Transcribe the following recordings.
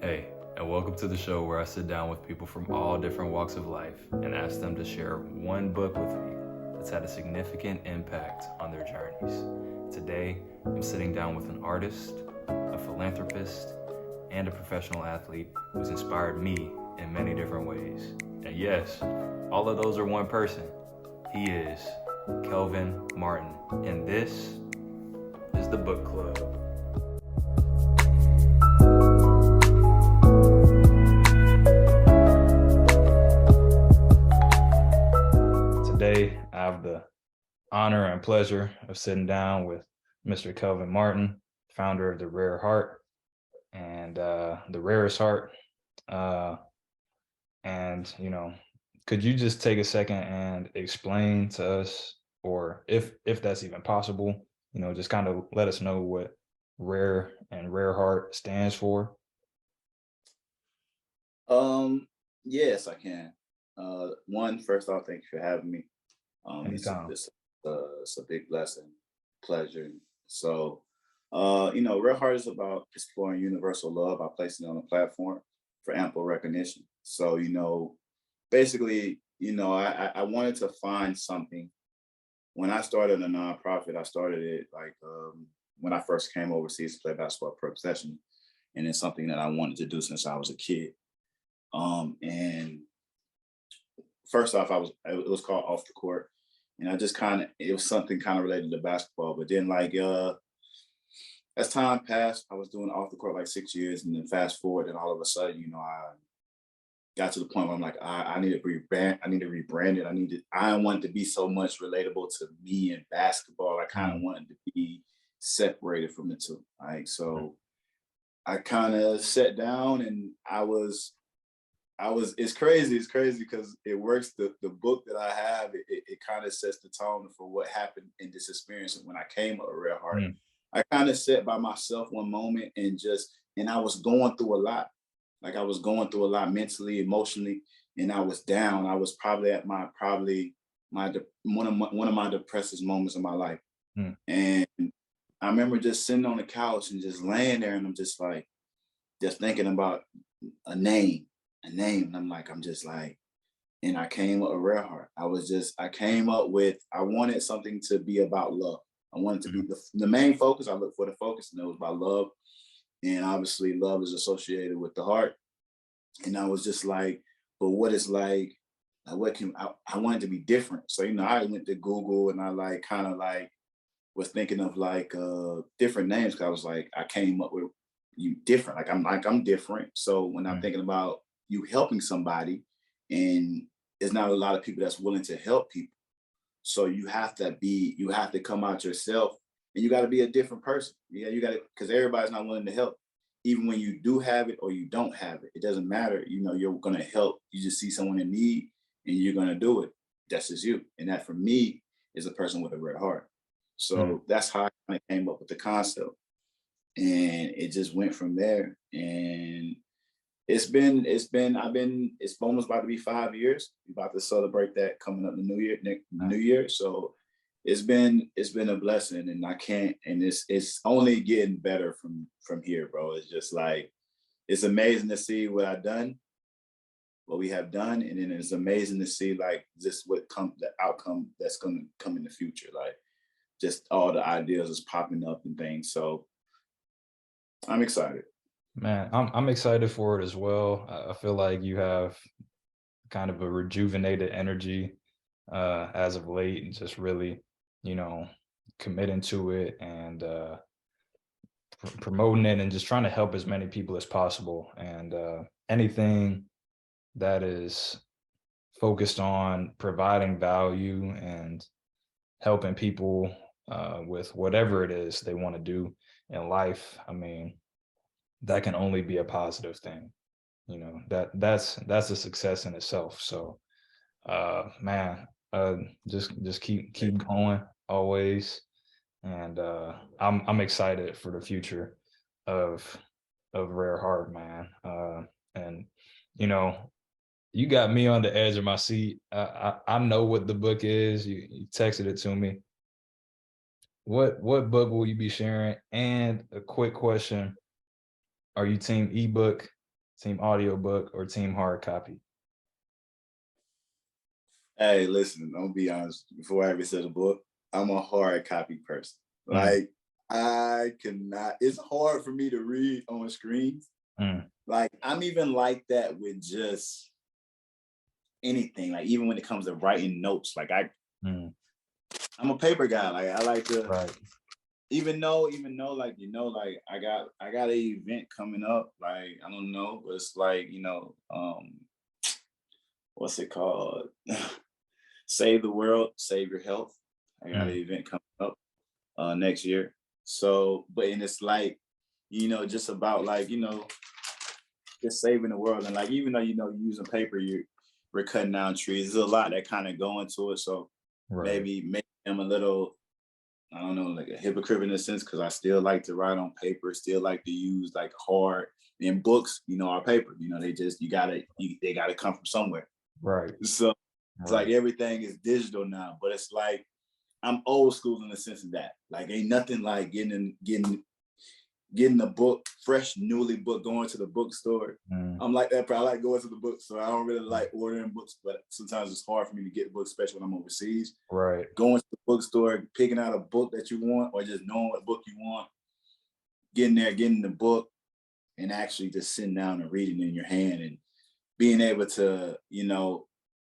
Hey, and welcome to the show where I sit down with people from all different walks of life and ask them to share one book with me that's had a significant impact on their journeys. Today, I'm sitting down with an artist, a philanthropist, and a professional athlete who's inspired me in many different ways. And yes, all of those are one person. He is Kelvin Martin, and this is the Book Club. Today, I have the honor and pleasure of sitting down with Mr. Kelvin Martin, founder of The Rare Heart and The Rarest Heart. Could you just take a second and explain to us, or if that's even possible, just kind of let us know what Rare and Rare Heart stands for? Yes, I can. First off, thank you for having me. Anytime. It's a big blessing, pleasure. So, Real Heart is about exploring universal love by placing it on a platform for ample recognition. So, basically, I wanted to find something. When I started a nonprofit, I started it when I first came overseas to play basketball professionally, and it's something that I wanted to do since I was a kid. And first off, it was called Off the Court, and it was something kind of related to basketball. But then as time passed, I was doing Off the Court like 6 years, and then fast forward, and all of a sudden, I got to the point where I'm like, I need to rebrand. I need to rebrand it. I want it to be so much relatable to me in basketball. I kind of wanted to be separated from the two. Right. So I kind of sat down and it's crazy. It's crazy because it works. The book that I have, it kind of sets the tone for what happened in this experience. When I came a Real Heart, I kind of sat by myself one moment and I was going through a lot. Like I was going through a lot mentally, emotionally, and I was down. I was probably at one of my depressive moments in my life. And I remember just sitting on the couch and just laying there, and I'm just thinking about a name. And and I came up with Rare Heart. I wanted something to be about love. I wanted to be the main focus. I looked for the focus, and it was about love. And obviously love is associated with the heart. And I was just like, but what is I wanted to be different. So, I went to Google and I was thinking of different names. Cause I was I came up with you different. I'm different. So when I'm thinking about you helping somebody, and there's not a lot of people that's willing to help people. So you have to come out yourself, and you got to be a different person. Yeah, because everybody's not willing to help. Even when you do have it or you don't have it, it doesn't matter. You're going to help. You just see someone in need and you're going to do it. That's just you. And that for me is a person with a rare heart. So that's how I kind of came up with the concept. And it just went from there. And it's almost about to be 5 years. We're about to celebrate that coming up the new year. So it's been a blessing, and it's only getting better from here, bro. It's just it's amazing to see what we have done, and then it's amazing to see just the outcome that's gonna come in the future. Just all the ideas is popping up and things. So I'm excited. Man, I'm excited for it as well. I feel like you have kind of a rejuvenated energy as of late, and just really, committing to it and promoting it and just trying to help as many people as possible. And anything that is focused on providing value and helping people with whatever it is they want to do in life, I mean, that can only be a positive thing. That's a success in itself. So man, just keep going always. And I'm excited for the future of Rare Heart, man. And you got me on the edge of my seat. I know what the book is. You texted it to me. What book will you be sharing? And a quick question: are you team ebook Team audiobook or team hard copy? Hey, listen, I'm gonna be honest. Before I ever said a book, I'm a hard copy person. Like, I cannot, it's hard for me to read on screens. Like, I'm even like that with just anything. Like, even when it comes to writing notes, like I'm a paper guy. Like, I like to, even though, like, like I got an event coming up. Like, I don't know, but it's like, what's it called? Save the world, save your health. I got an event coming up next year. So, and it's like, just about like, just saving the world. And like, even though, you're using paper, we're cutting down trees. There's a lot that kind of go into it. So maybe I'm a little, I don't know, like a hypocrite in a sense, because I still like to write on paper, still like to use like hard, and books, are paper. They just, they gotta come from somewhere. Right. So it's like everything is digital now, but it's like I'm old school in the sense of that. Like, ain't nothing like getting a book, fresh, newly book, going to the bookstore. I'm like that. I like going to the bookstore. I don't really like ordering books, but sometimes it's hard for me to get books, especially when I'm overseas. Right. Going to the bookstore, picking out a book that you want, or just knowing what book you want, getting there, getting the book, and actually just sitting down and reading in your hand, and being able to,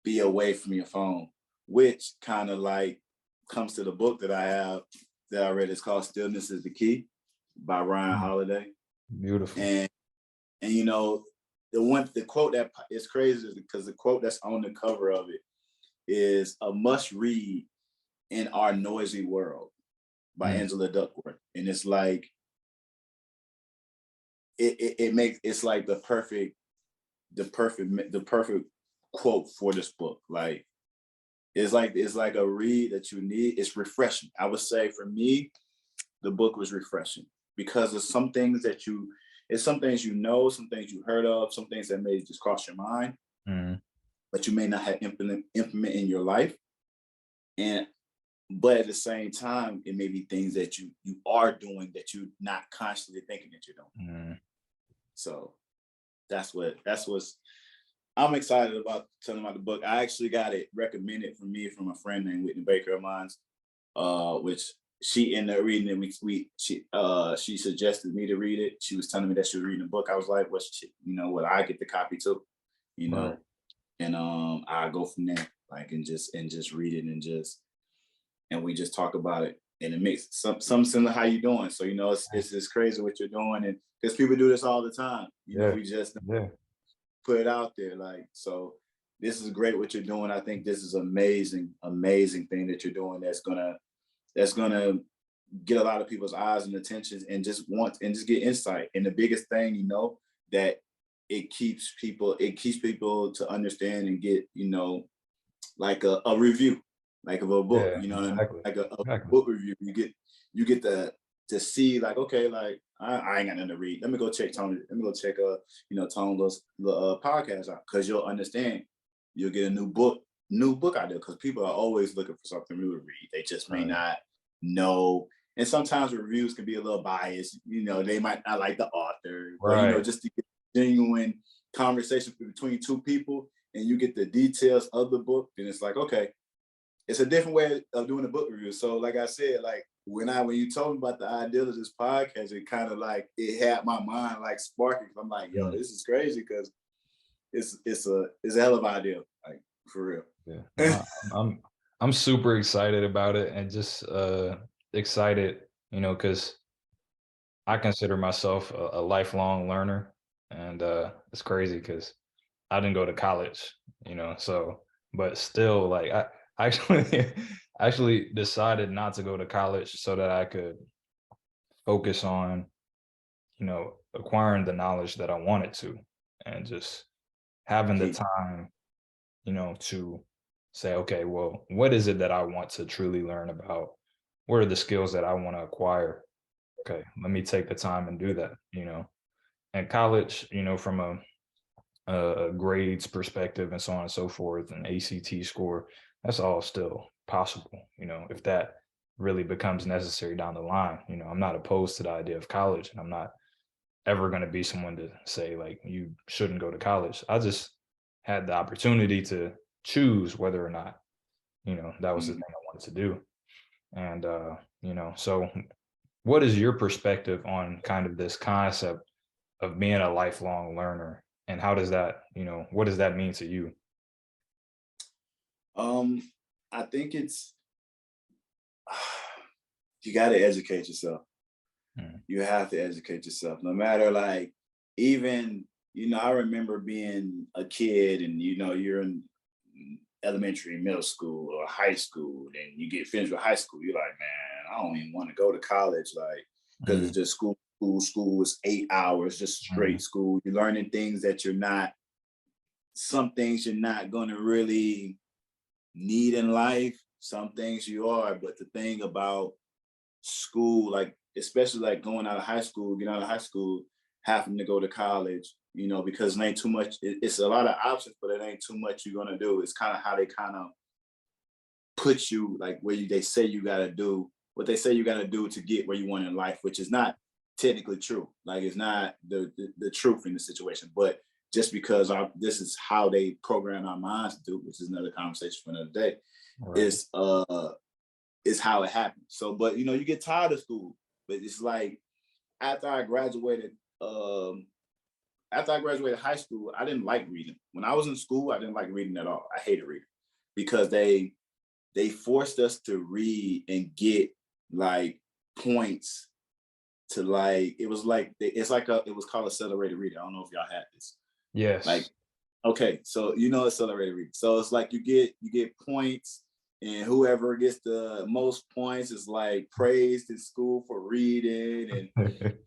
be away from your phone, which kind of like comes to the book that I read. It's called Stillness Is the Key by Ryan Holiday. Beautiful. And the quote that is crazy, because the quote that's on the cover of it is a must read in our noisy world by Angela Duckworth. And it's like, it makes, it's like the perfect quote for this book. Like, it's like a read that you need. It's refreshing. I would say for me, the book was refreshing because of some things some things some things you heard of, some things that may just cross your mind, but you may not have implement in your life. But at the same time, it may be things that you are doing that you're not constantly thinking that you're doing. So that's what's I'm excited about telling about the book. I actually got it recommended from a friend named Whitney Baker of mine, which she ended up reading it. She suggested me to read it. She was telling me that she was reading the book. I was like, well, what, I get the copy too, and I go from there, like, and just read it, and we just talk about it. And it makes some similar how you doing. So, it's just crazy what you're doing. And because people do this all the time, we just put it out there. Like, so this is great what you're doing. I think this is amazing thing that you're doing that's gonna get a lot of people's eyes and attention, and just get insight. And the biggest thing, that it keeps people to understand and get, like a review, like of a book, like a book review. You get to see, like, okay, like, I ain't got nothing to read. Let me go check Tony. Let me go check Tony's podcast out, because you'll understand. You'll get a new book out there, because people are always looking for something new to read. They just may not know. And sometimes reviews can be a little biased. They might not like the author, but just to get genuine conversation between two people, and you get the details of the book, then it's like, okay, it's a different way of doing a book review. So, like I said, like, when you told me about the idea of this podcast, it kind of like, it had my mind like sparking. I'm like, yo, this is crazy, because it's a hell of an idea, like, for real. Yeah, I'm super excited about it, and just excited, because I consider myself a lifelong learner, and it's crazy because I didn't go to college, so, but still, like, I actually actually decided not to go to college so that I could focus on, acquiring the knowledge that I wanted to, and just having the time, to say, okay, well, what is it that I want to truly learn about? What are the skills that I want to acquire? Okay, let me take the time and do that, And college, from a grades perspective and so on and so forth, and ACT score, that's all still possible, if that really becomes necessary down the line. I'm not opposed to the idea of college, and I'm not ever going to be someone to say like you shouldn't go to college. I just had the opportunity to choose whether or not, that was the thing I wanted to do. And so what is your perspective on kind of this concept of being a lifelong learner, and how does that, what does that mean to you? I think it's you got to educate yourself. You have to educate yourself, no matter like, even, I remember being a kid and, you're in elementary, middle school, or high school, and you get finished with high school. You're like, man, I don't even want to go to college, like, because it's just school. School is 8 hours, just straight school. You're learning things that some things you're not going to really need in life. Some things you are, but the thing about school, like, especially like going out of high school, getting out of high school, having to go to college, because it ain't too much. It's a lot of options, but it ain't too much you're gonna do. It's kind of how they kind of put you, like, where they say you gotta do what they say you gotta do to get where you want in life, which is not technically true. Like, it's not the truth in the situation, but just because this is how they program our minds to do, which is another conversation for another day. Right. Is how it happens. So, but you get tired of school. But it's like, after I graduated high school, I didn't like reading. When I was in school, I didn't like reading at all. I hated reading because they forced us to read and get like points to, like, it was called accelerated reading. I don't know if y'all had this. Yes. Like, okay, so accelerated reading. So it's like you get points, and whoever gets the most points is like praised in school for reading.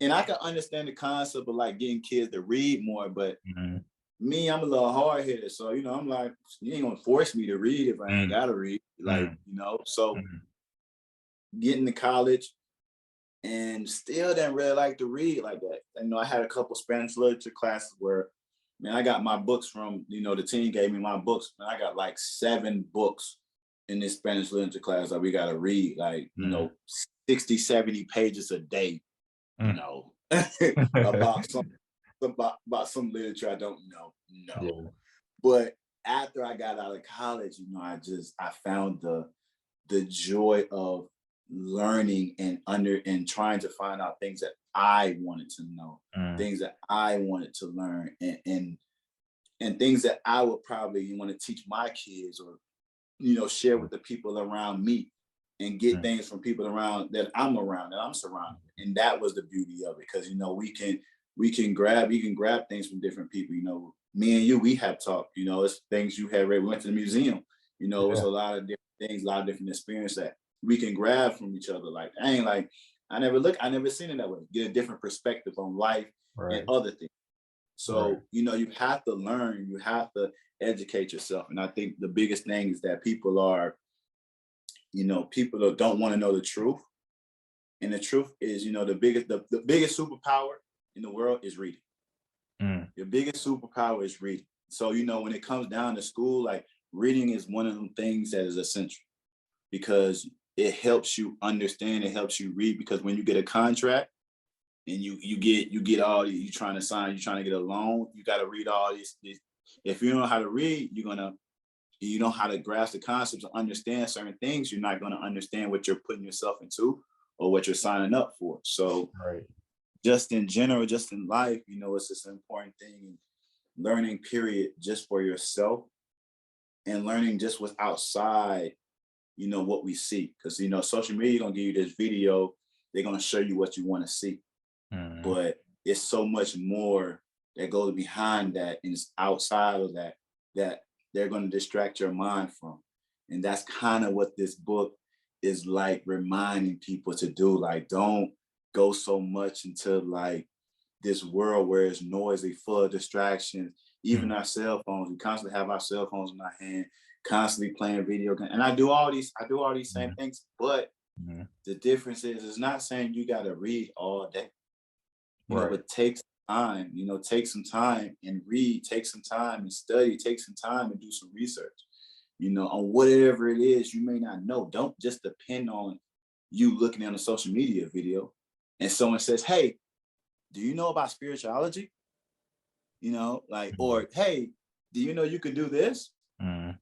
And I can understand the concept of like getting kids to read more, but me, I'm a little hard headed. So, I'm like, you ain't gonna force me to read if I ain't gotta read. Like, so getting to college and still didn't really like to read like that. I had a couple Spanish literature classes where, man, I got my books from, the team gave me my books, and I got like 7 books in this Spanish literature class that we got to read, like, 60, 70 pages a day, about some literature I don't know. No. Yeah. But after I got out of college, I found the joy of learning and trying to find out things that I wanted to know, things that I wanted to learn, and things that I would probably want to teach my kids, or share with the people around me, and get things from people around that I'm surrounded. And that was the beauty of it, because you can grab things from different people. Me and you, we have talked. It's things you have read. We went to the museum. It was a lot of different things, a lot of different experiences that we can grab from each other. Like, I never seen it that way. Get a different perspective on life and other things. So, you have to learn, you have to educate yourself. And I think the biggest thing is that people don't want to know the truth. And the truth is, the biggest superpower in the world is reading. Your biggest superpower is reading. So, when it comes down to school, like, reading is one of the things that is essential, because it helps you understand, it helps you read. Because when you get a contract, and you get all these, you're trying to get a loan, you got to read all these. If you don't know how to read, you know how to grasp the concepts and understand certain things, you're not going to understand what you're putting yourself into or what you're signing up for. So just in general, just in life, it's just an important thing. Learning, period, just for yourself, and learning just what's outside, what we see. Because, social media going to give you this video, they're going to show you what you want to see. But it's so much more that goes behind that, and it's outside of that they're going to distract your mind from. And that's kind of what this book is like, reminding people to do. Like, don't go so much into like this world where it's noisy, full of distractions. Even our cell phones, we constantly have our cell phones in our hand, constantly playing video games. And I do all these same things, but the difference is, it's not saying you got to read all day. But take time, take some time and read, take some time and study, take some time and do some research, on whatever it is you may not know. Don't just depend on you looking at a social media video and someone says, hey, do you know about spirituality? You know, like, or hey, do you know you could do this?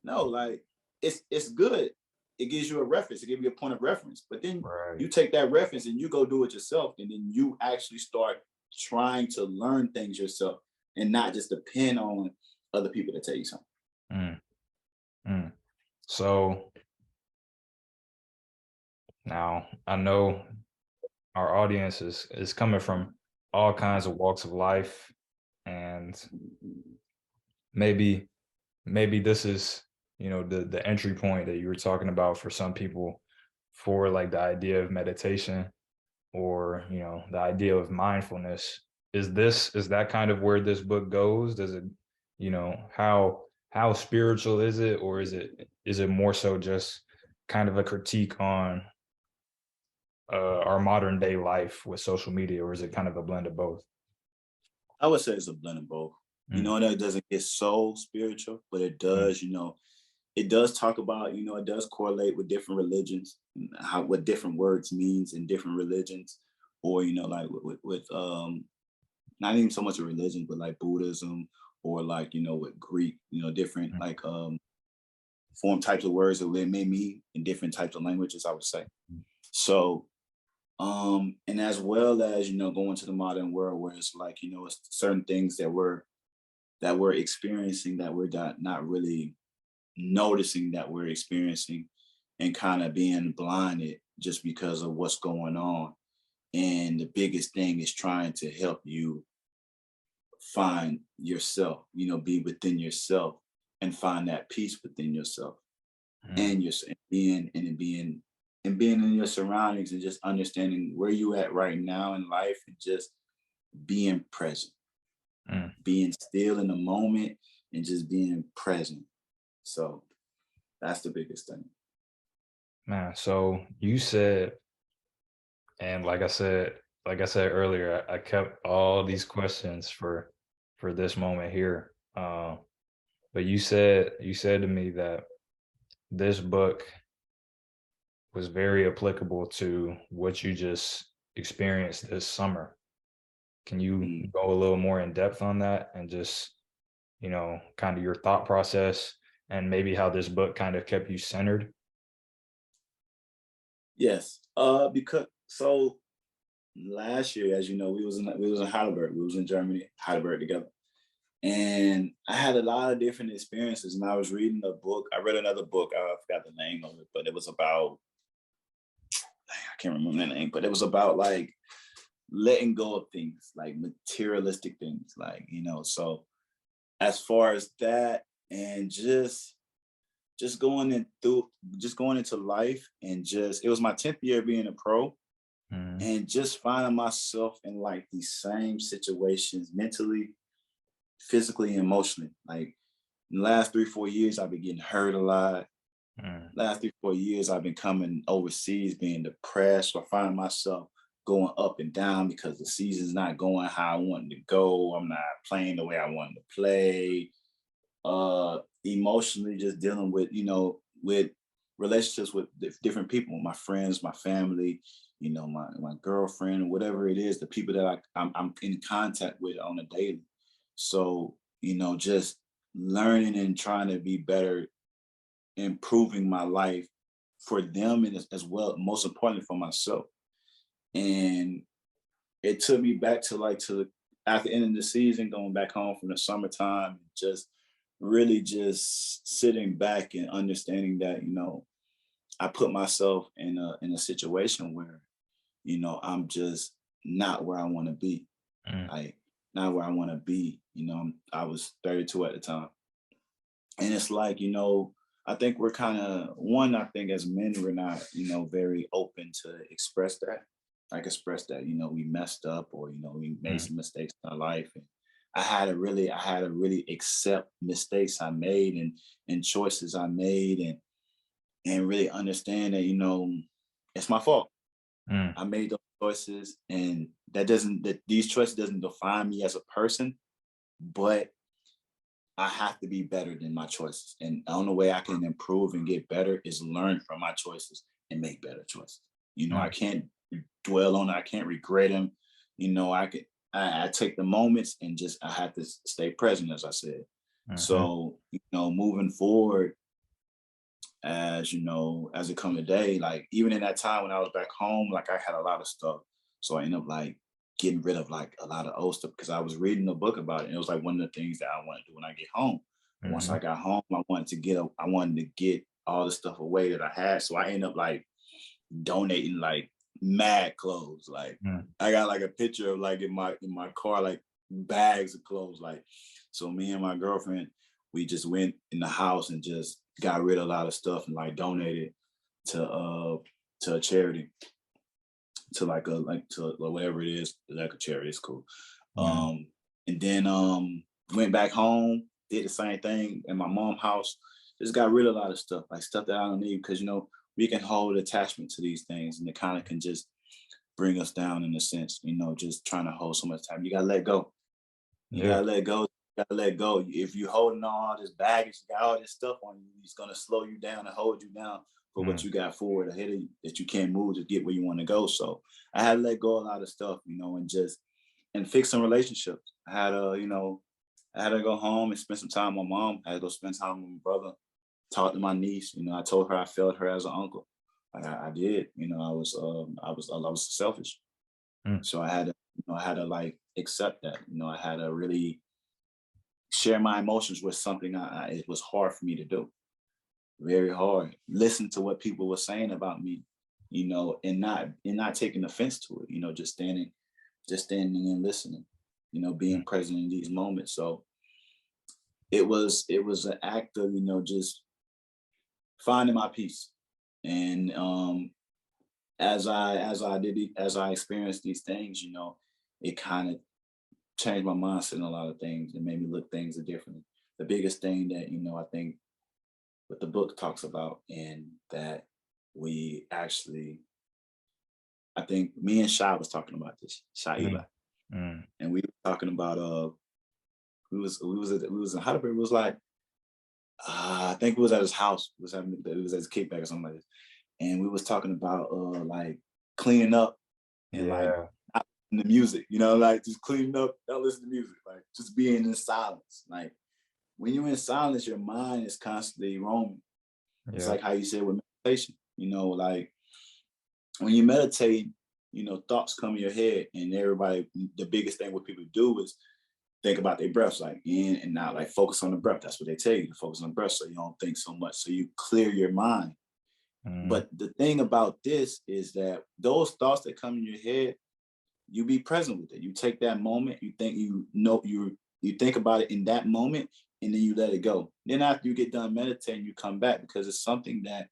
No, like it's good. It gives you a reference, it gives you a point of reference. But then you take that reference and you go do it yourself, and then you actually start trying to learn things yourself and not just depend on other people to tell you something. Mm. Mm. So now I know our audience is coming from all kinds of walks of life, and maybe this is, you know, the entry point that you were talking about for some people, for like the idea of meditation, or, you know, the idea of mindfulness. Is that kind of where this book goes? Does it, you know, how spiritual is it, or is it more so just kind of a critique on our modern day life with social media, or is it kind of a blend of both? I would say it's a blend of both. You know, that doesn't get so spiritual, but it does, you know, it does talk about, you know, it does correlate with different religions, how what different words means in different religions, or you know, like with not even so much a religion, but like Buddhism, or like, you know, with Greek, you know, different like form types of words that they may mean in different types of languages, I would say. So and as well as, you know, going to the modern world where it's like, you know, it's certain things that we're experiencing that we're not really noticing that we're experiencing, and kind of being blinded just because of what's going on. And the biggest thing is trying to help you find yourself, you know, be within yourself and find that peace within yourself, and your and being in your surroundings, and just understanding where you at right now in life, and just being present, being still in the moment, and just being present. So that's the biggest thing. Man, so you said, and like I said earlier, I kept all these questions for this moment here. But you said to me that this book was very applicable to what you just experienced this summer. Can you Mm. go a little more in depth on that, and just, you know, kind of your thought process, and maybe how this book kind of kept you centered? Yes. Because so last year, as you know, we was in Heidelberg. We was in Germany, Heidelberg together. And I had a lot of different experiences. And I was reading a book. I read another book. I forgot the name of it, but it was about, I can't remember the name, but it was about like letting go of things, like materialistic things, like, you know. So as far as that, and just going in through just going into life, and just, it was my 10th year being a pro, Mhm. and just finding myself in like these same situations mentally, physically, and emotionally. Like in the last 3 4 years I've been getting hurt a lot. Mm. Last 3 4 years I've been coming overseas being depressed, or finding myself going up and down because the season's not going how I wanted to go. I'm not playing the way I wanted to play. Emotionally just dealing with, you know, with relationships with different people, my friends, my family, you know, my girlfriend, whatever it is, the people that I'm in contact with on a daily. So, you know, just learning and trying to be better, improving my life for them, and as well, most importantly for myself. And it took me back to like to at the end of the season, going back home from the summertime, just really just sitting back and understanding that, you know, I put myself in a situation where, you know, I'm just not where I want to be. Mm. Like not where I want to be. You know, I was 32 at the time. And it's like, you know, I think we're kind of one, I think as men, we're not, you know, very open to express that. Like express that, you know, we messed up, or, you know, we made Mm. some mistakes in our life. And I had to really accept mistakes I made, and choices I made, and really understand that, you know, it's my fault. Mm. I made those choices, and that these choices doesn't define me as a person, but I have to be better than my choices. And the only way I can improve and get better is learn from my choices and make better choices. You know, I Mm. can't dwell on it. I can't regret them. You know, I could, I take the moments and just I have to stay present, as I said. So, moving forward, as as it come today, like even in that time when I was back home, like I had a lot of stuff. So I ended up like getting rid of like a lot of old stuff because I was reading a book about it. And it was like one of the things that I want to do when I get home. And once I got home, I wanted to get all the stuff away that I had. So I ended up like donating like mad clothes. Like I got like a picture of like in my car, like bags of clothes. Like, so me and my girlfriend, we just went in the house and just got rid of a lot of stuff and like donated to a charity, to to whatever it is, like a charity. It's cool. And then went back home, did the same thing in my mom's house. Just got rid of a lot of stuff, like stuff that I don't need, because we can hold attachment to these things and it kind of can just bring us down in a sense, just trying to hold so much time. You gotta let go. You gotta let go. You gotta let go. If you're holding on all this baggage, you got all this stuff on you, it's gonna slow you down and hold you down for what you got forward ahead of you that you can't move to get where you want to go. So I had to let go a lot of stuff, and fix some relationships. I had to go home and spend some time with my mom. I had to go spend time with my brother, talk to my niece. I told her I felt her as an uncle. I did. I was selfish. So I had to like accept that. I had to really share my emotions with something it was hard for me to do. Very hard. Listen to what people were saying about me, and not taking offense to it. Just standing and listening. Being present in these moments. So it was an act of just finding my peace. And as I experienced these things, it kind of changed my mindset in a lot of things and made me look things differently. The biggest thing that I think what the book talks about, and that we actually, I think me and Shy was talking about this, Shy Eli, and we were talking about we was in Heidelberg. It was like I think it was at his house. It was at his kickback or something like this, and we was talking about like cleaning up and like not listening to music, like just cleaning up, not listening to music, like just being in silence. Like when you're in silence, your mind is constantly roaming. It's like how you said with meditation, like when you meditate, thoughts come in your head, and the biggest thing what people do is think about their breaths, like in and out, like focus on the breath. That's what they tell you, to focus on the breath so you don't think so much, so you clear your mind. But the thing about this is that those thoughts that come in your head, you be present with it. You take that moment, you think you think about it in that moment, and then you let it go. Then after you get done meditating, you come back, because it's something that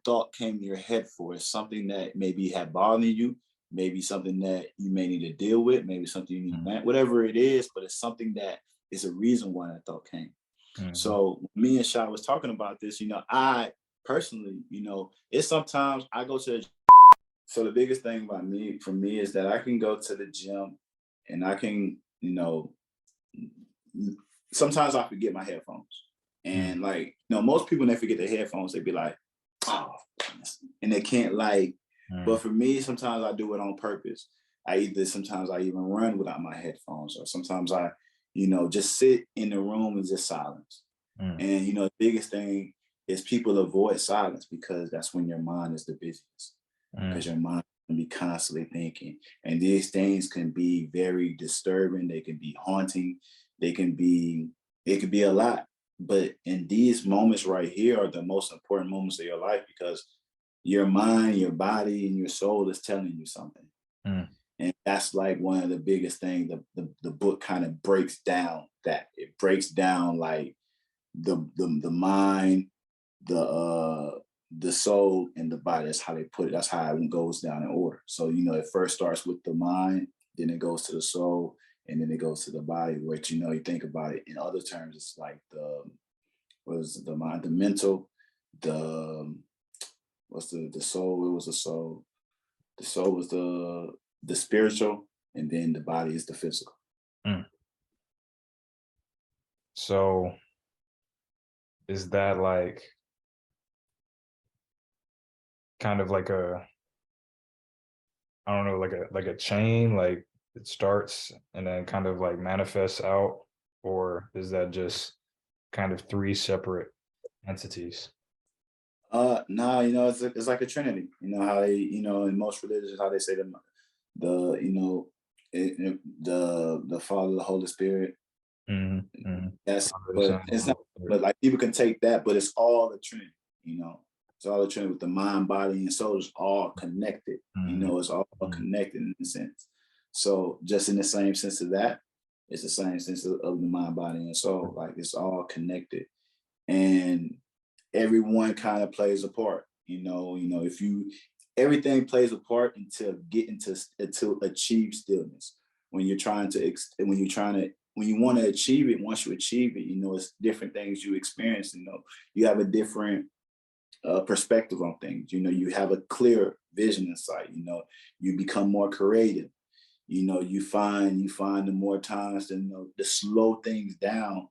thought came to your head for. It's something that maybe had bothered you, maybe something that you may need to deal with, maybe something you need, whatever it is, but it's something that is a reason why that thought came. So me and Shai was talking about this, I personally, it's sometimes I go to the, so the biggest thing for me is that I can go to the gym and I can, sometimes I forget my headphones. And like, most people, when they forget their headphones, they be like, oh, and they can't like, but for me, sometimes I do it on purpose. Sometimes I even run without my headphones, or sometimes I, just sit in the room and just silence. And, the biggest thing is people avoid silence because that's when your mind is the busiest, because your mind can be constantly thinking. And these things can be very disturbing. They can be haunting. It could be a lot. But in these moments right here are the most important moments of your life, because your mind, your body, and your soul is telling you something. And that's like one of the biggest things. The book kind of breaks down that. It breaks down like the mind, the soul, and the body. That's how they put it. That's how it goes down in order. So, it first starts with the mind, then it goes to the soul, and then it goes to the body, which, you think about it in other terms, it's like the mind, the mental, the soul. It was the soul. The soul was the spiritual, and then the body is the physical. So is that like kind of like I don't know, like a chain, like it starts and then kind of like manifests out, or is that just kind of three separate entities? No, it's like a trinity. You know how they, in most religions, how they say the the Father, the Holy Spirit. Mhm, mhm. That's, Father, but Son, and it's not. Holy Spirit. But like people can take that, but it's all a trinity. You know, it's all a trinity with the mind, body, and soul is all connected. Mhm, It's all mhm, connected in a sense. So just in the same sense of that, it's the same sense of the mind, body, and soul. Like it's all connected, and everyone kind of plays a part. If you everything plays a part until getting to achieve stillness. When you're trying to when you want to achieve it, once you achieve it, it's different things you experience. You have a different perspective on things. You have a clear vision in sight. You become more creative. You find the more times to slow things down,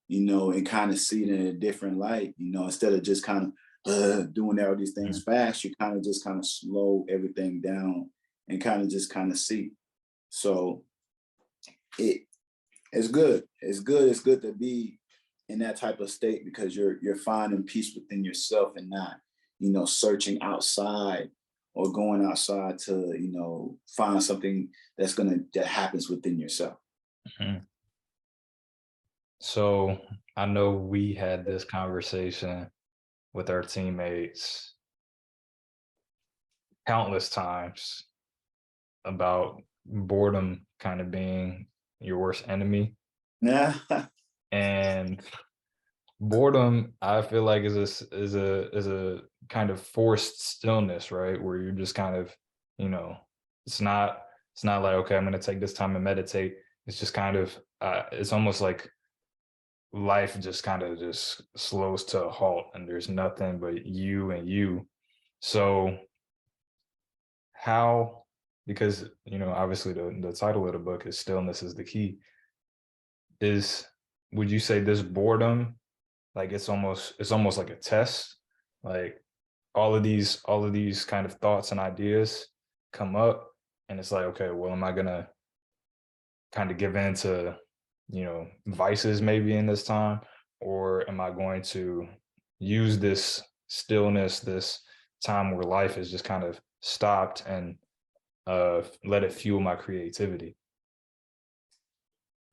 and kind of see it in a different light, instead of just kind of doing all these things mhm. fast, you kind of just kind of slow everything down and kind of just kind of see. So it it's good. It's good. It's good to be in that type of state because you're finding peace within yourself and not, searching outside or going outside to, find something that happens within yourself. Mhm. So I know we had this conversation with our teammates countless times about boredom kind of being your worst enemy. Yeah. And boredom, I feel like is a kind of forced stillness, right? Where you're just kind of, you know, it's not it's not like, okay, I'm gonna take this time and meditate. It's just kind of it's almost like life just kind of just slows to a halt and there's nothing but you and you. So how, because obviously the title of the book is Stillness is the Key, is, would you say this boredom, like it's almost like a test, like all of these kind of thoughts and ideas come up and it's like, okay, well, am I gonna kind of give in to vices maybe in this time, or am I going to use this stillness, this time where life is just kind of stopped, and let it fuel my creativity?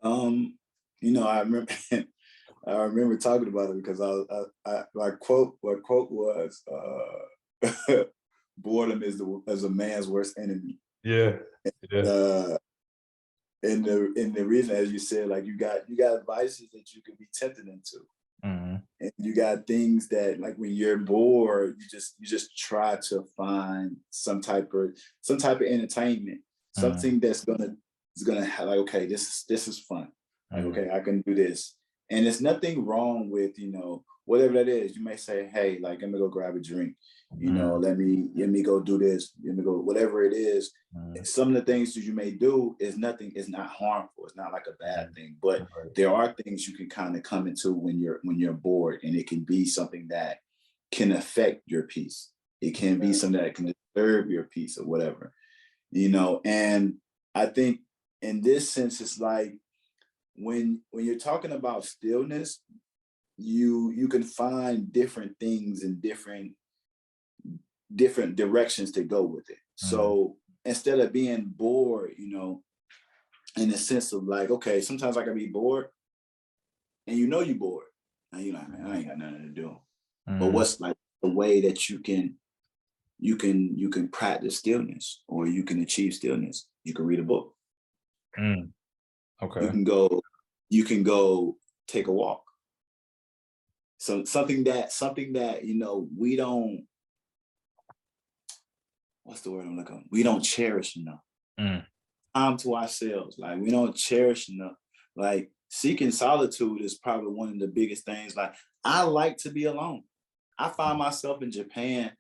Um, I remember I remember talking about it because my quote was boredom is a man's worst enemy. Yeah, yeah. Uh and the reason, as you said, like you got vices that you could be tempted into. Mhm, And you got things that, like, when you're bored, you just try to find some type of entertainment, mhm, something that's gonna have, like, okay, this is fun, like, mhm, okay, I can do this. And there's nothing wrong with, whatever that is. You may say, hey, like, let me go grab a drink, mhm, let me go do this, let me go, whatever it is. mhm, Some of the things that you may do is not harmful, it's not like a bad mhm. thing, but Right. there are things you can kind of come into when you're bored, and it can be something that can affect your peace. It can be something that can disturb your peace or whatever. And I think in this sense, it's like when you're talking about stillness, you can find different things and different directions to go with it. Mhm, So instead of being bored, in the sense of, like, okay, sometimes I can be bored and you're bored. And you're like, man, I ain't got nothing to do. But mhm, what's, like, the way that you can practice stillness, or you can achieve stillness? You can read a book. mm. You Okay. can go, you can go take a walk. So something that we don't, what's the word I'm looking for? We don't cherish enough. Mm, Time to ourselves. Like, we don't cherish enough. Like, seeking solitude is probably one of the biggest things. Like, I like to be alone. I find myself in Japan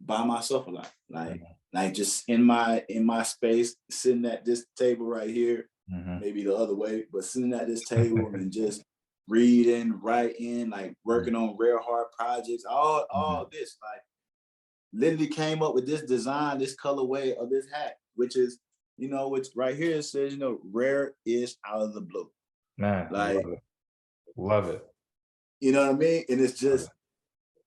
by myself a lot. mhm, Like just in my space, sitting at this table right here, mhm. maybe the other way, but sitting at this table and just reading, writing, like Mhm, working on real hard projects, all mhm, all this, like, literally came up with this design, this colorway of this hat, which is you know, it's right here. It says, you know, rare is out of the blue. Man, Like, love it. Love it. you know what I mean? And it's just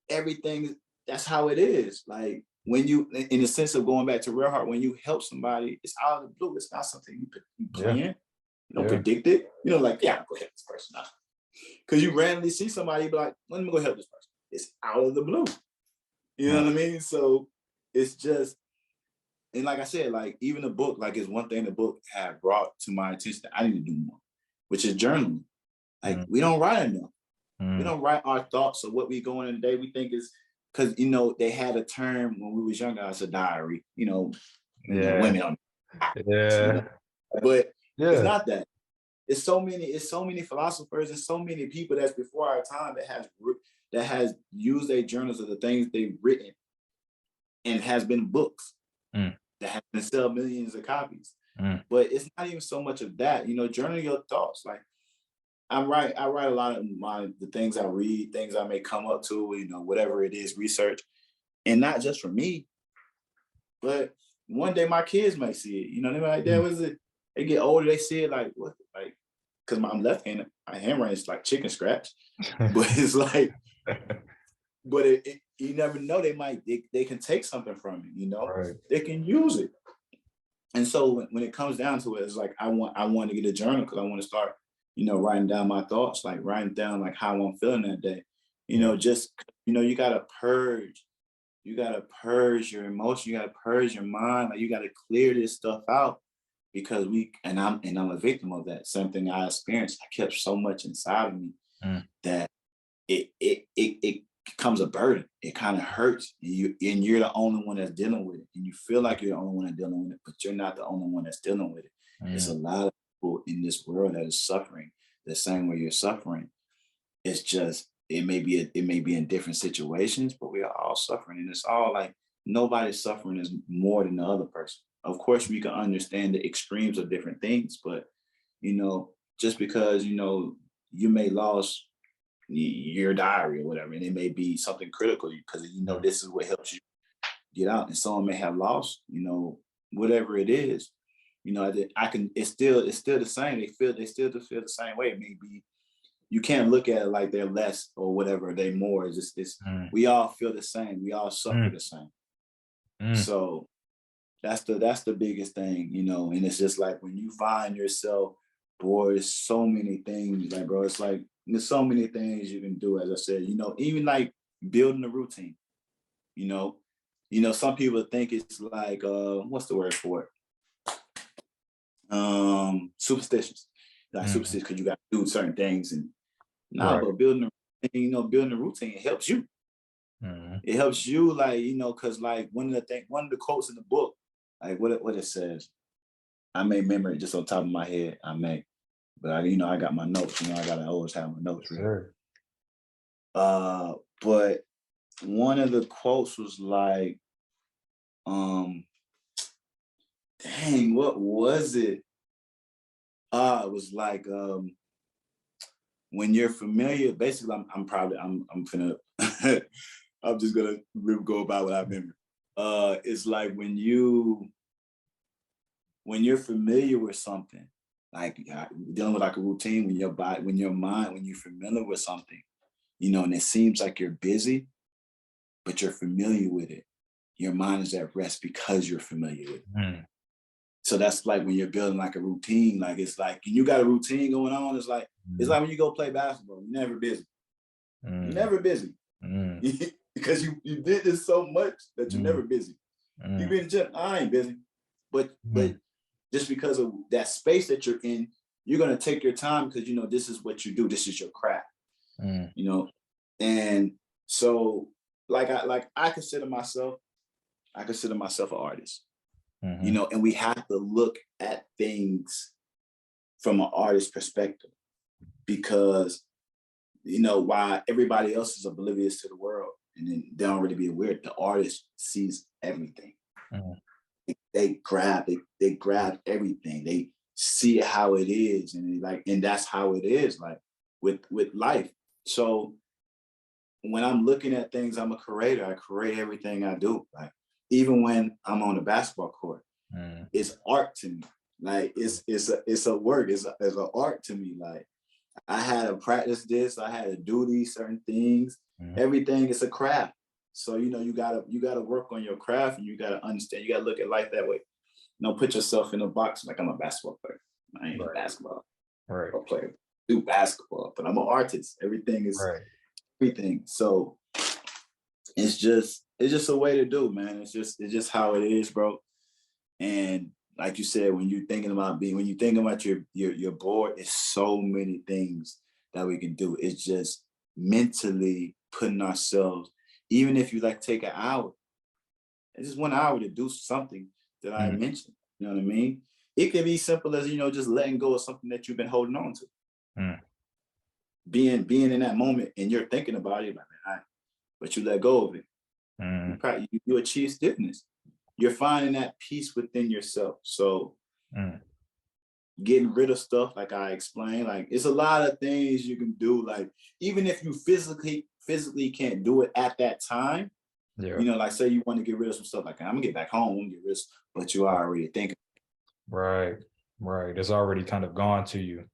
everything. That's how it is. Like when you, in the sense of going back to real heart, when you help somebody, it's out of the blue. It's not something you plan. You don't predict it. You know, like, yeah, I'm gonna help this person now. Because you randomly see somebody, be like, let me go help this person. It's out of the blue. You know what I mean? So it's just, and like I said, like even the book, like is one thing the book had brought to my attention that I need to do more, which is journaling. Like we don't write enough. We don't write our thoughts of what we go in the day. We think is because you know they had a term when we was younger as a diary. You know, women on. But it's not that. It's so many philosophers and so many people that's before our time that has used their journals of the things they've written, and has been books that have been sell millions of copies. But it's not even so much of that. You know, journal your thoughts. Like I write a lot of the things I read, things I may come up to, you know, whatever it is, research, and not just for me, but one day my kids might see it. You know, they're like, "Dad, what is it?" They get older, they see it like what, like, because I'm left-handed, my handwriting is like chicken scratch, but it's like, but you never know, they can take something from it. You know, they can use it. And so when it comes down to it, it's like I want to get a journal because I want to start, you know, writing down my thoughts, like writing down like how I'm feeling that day. You know, just, you know, you gotta purge your emotion, you gotta purge your mind, like you gotta clear this stuff out because I'm a victim of that. Something I experienced. I kept so much inside of me that it becomes a burden. It kind of hurts, and you're the only one that's dealing with it, and you feel like you're the only one that's dealing with it, but you're not the only one that's dealing with it. There's a lot of people in this world that is suffering the same way you're suffering. It's just it may be in different situations, but we are all suffering, and it's all like nobody's suffering is more than the other person. Of course, we can understand the extremes of different things, but you know, just because you know you may lost your diary or whatever, and it may be something critical because you know this is what helps you get out, and someone may have lost, you know, whatever it is, you know, I can. It's still the same. They still feel the same way. It may be you can't look at it like they're less or whatever, they more. It's just we all feel the same. We all suffer the same. So that's the biggest thing, you know. And it's just like when you find yourself, boy, there's so many things, like bro, it's like there's so many things you can do. As I said, you know, even like building a routine. You know, some people think it's like what's the word for it? Superstitious. Like superstitious because you got to do certain things and but building a routine, it helps you. It helps you, like, you know, because like one of the quotes in the book, like what it says, I may remember it just on top of my head. But I got my notes. You know, I always have my notes. But one of the quotes was like, dang, what was it? It was like, when you're familiar, basically, I'm finna, I'm just gonna go about what I remember. It's like when you're familiar with something, like dealing with like a routine, when your body, when your mind, when you're familiar with something, you know, and it seems like you're busy, but you're familiar with it. Your mind is at rest because you're familiar with it. So that's like when you're building like a routine, like it's like you got a routine going on. It's like when you go play basketball, you're never busy. You're never busy because you did this so much that you're never busy. You be in the gym, I ain't busy, but just because of that space that you're in, you're gonna take your time because you know this is what you do. This is your craft, you know. And so, I consider myself an artist. You know, and we have to look at things from an artist's perspective because, you know, while everybody else is oblivious to the world and then they don't really be aware, the artist sees everything. They grab everything. They see how it is, and that's how it is, like with life. So when I'm looking at things, I'm a creator. I create everything I do. Like even when I'm on the basketball court, It's art to me. Like it's a work. It's an art to me. Like I had to practice this. I had to do these certain things. Everything is a craft. So you gotta work on your craft, and you gotta understand. You gotta look at life that way. Put yourself in a box. Like, I'm a basketball player. I ain't a basketball player. I do basketball, but I'm an artist. Everything is everything. So it's just a way to do, man. It's just how it is, bro. And like you said, when you think about your board, it's so many things that we can do. It's just mentally putting ourselves, even if you like take an hour, it's just 1 hour to do something that I mentioned. You know what I mean? It can be simple as, just letting go of something that you've been holding on to. Being in that moment, and you're thinking about it, like, man, but you let go of it. You achieve stillness. You're finding that peace within yourself. So getting rid of stuff, like I explained, like it's a lot of things you can do. Like even if you physically can't do it at that time, like say you want to get rid of some stuff, like I'm gonna get back home, I'm gonna get rid of, but you are already thinking. Right. It's already kind of gone to you,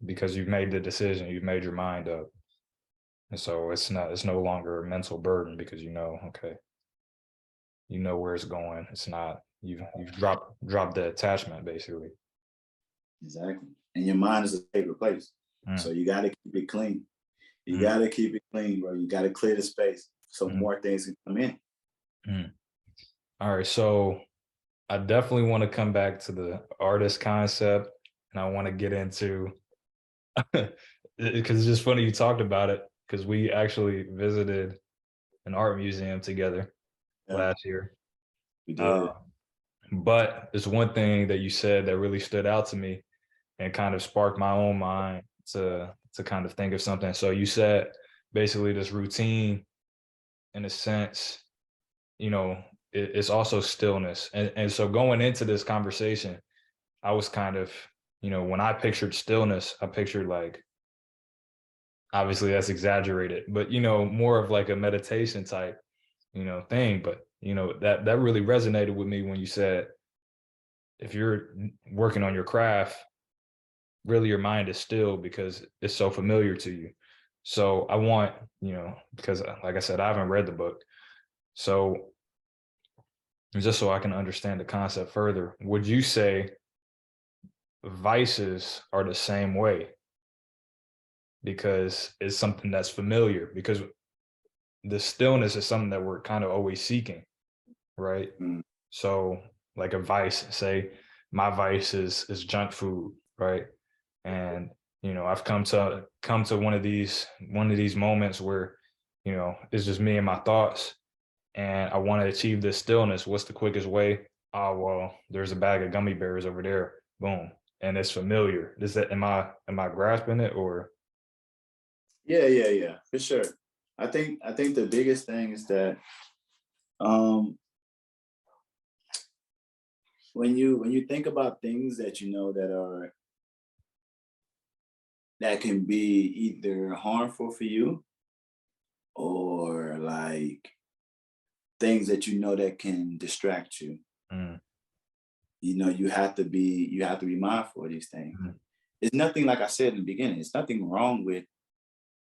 because you've made the decision, you've made your mind up. And so it's no longer a mental burden, because okay, where it's going. It's not, you've dropped the attachment, basically. Exactly. And your mind is a favorite place. So you got to keep it clean. You got to keep it clean, bro. You got to clear the space so more things can come in. All right. So I definitely want to come back to the artist concept, and I want to get into, because it's just funny you talked about it, because we actually visited an art museum together last year. We did. But there's one thing that you said that really stood out to me and kind of sparked my own mind to kind of think of something. So you said basically this routine, in a sense, it's also stillness. And so going into this conversation, I was kind of, when I pictured stillness, I pictured, like, obviously that's exaggerated, but, more of like a meditation type, thing. But, that really resonated with me when you said, if you're working on your craft, really your mind is still because it's so familiar to you. So I want, because like I said, I haven't read the book. So just so I can understand the concept further, would you say vices are the same way? Because it's something that's familiar, because the stillness is something that we're kind of always seeking, right? So like a vice, say my vice is junk food, right? And I've come to one of these moments where it's just me and my thoughts, and I want to achieve this stillness. What's the quickest way? Oh, well, there's a bag of gummy bears over there. Boom. And it's familiar. Am I grasping it, or? Yeah, for sure. I think the biggest thing is that when you think about things that that can be either harmful for you, or like things that that can distract you. You have to be mindful of these things. It's nothing, like I said in the beginning, it's nothing wrong with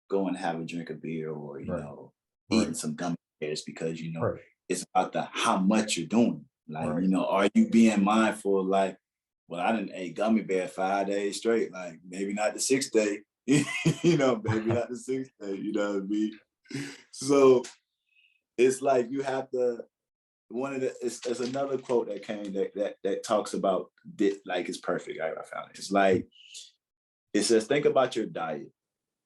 going to have a drink of beer, or eating some gummy bears, because it's about how much you're doing. Like, are you being mindful? Like, well, I didn't eat gummy bear 5 days straight. Like, maybe not the 6th day. Maybe not the 6th day. You know what I mean? So it's like you have to. It's another quote that came that talks about this, like, it's perfect. I found it. It's like, it says, think about your diet,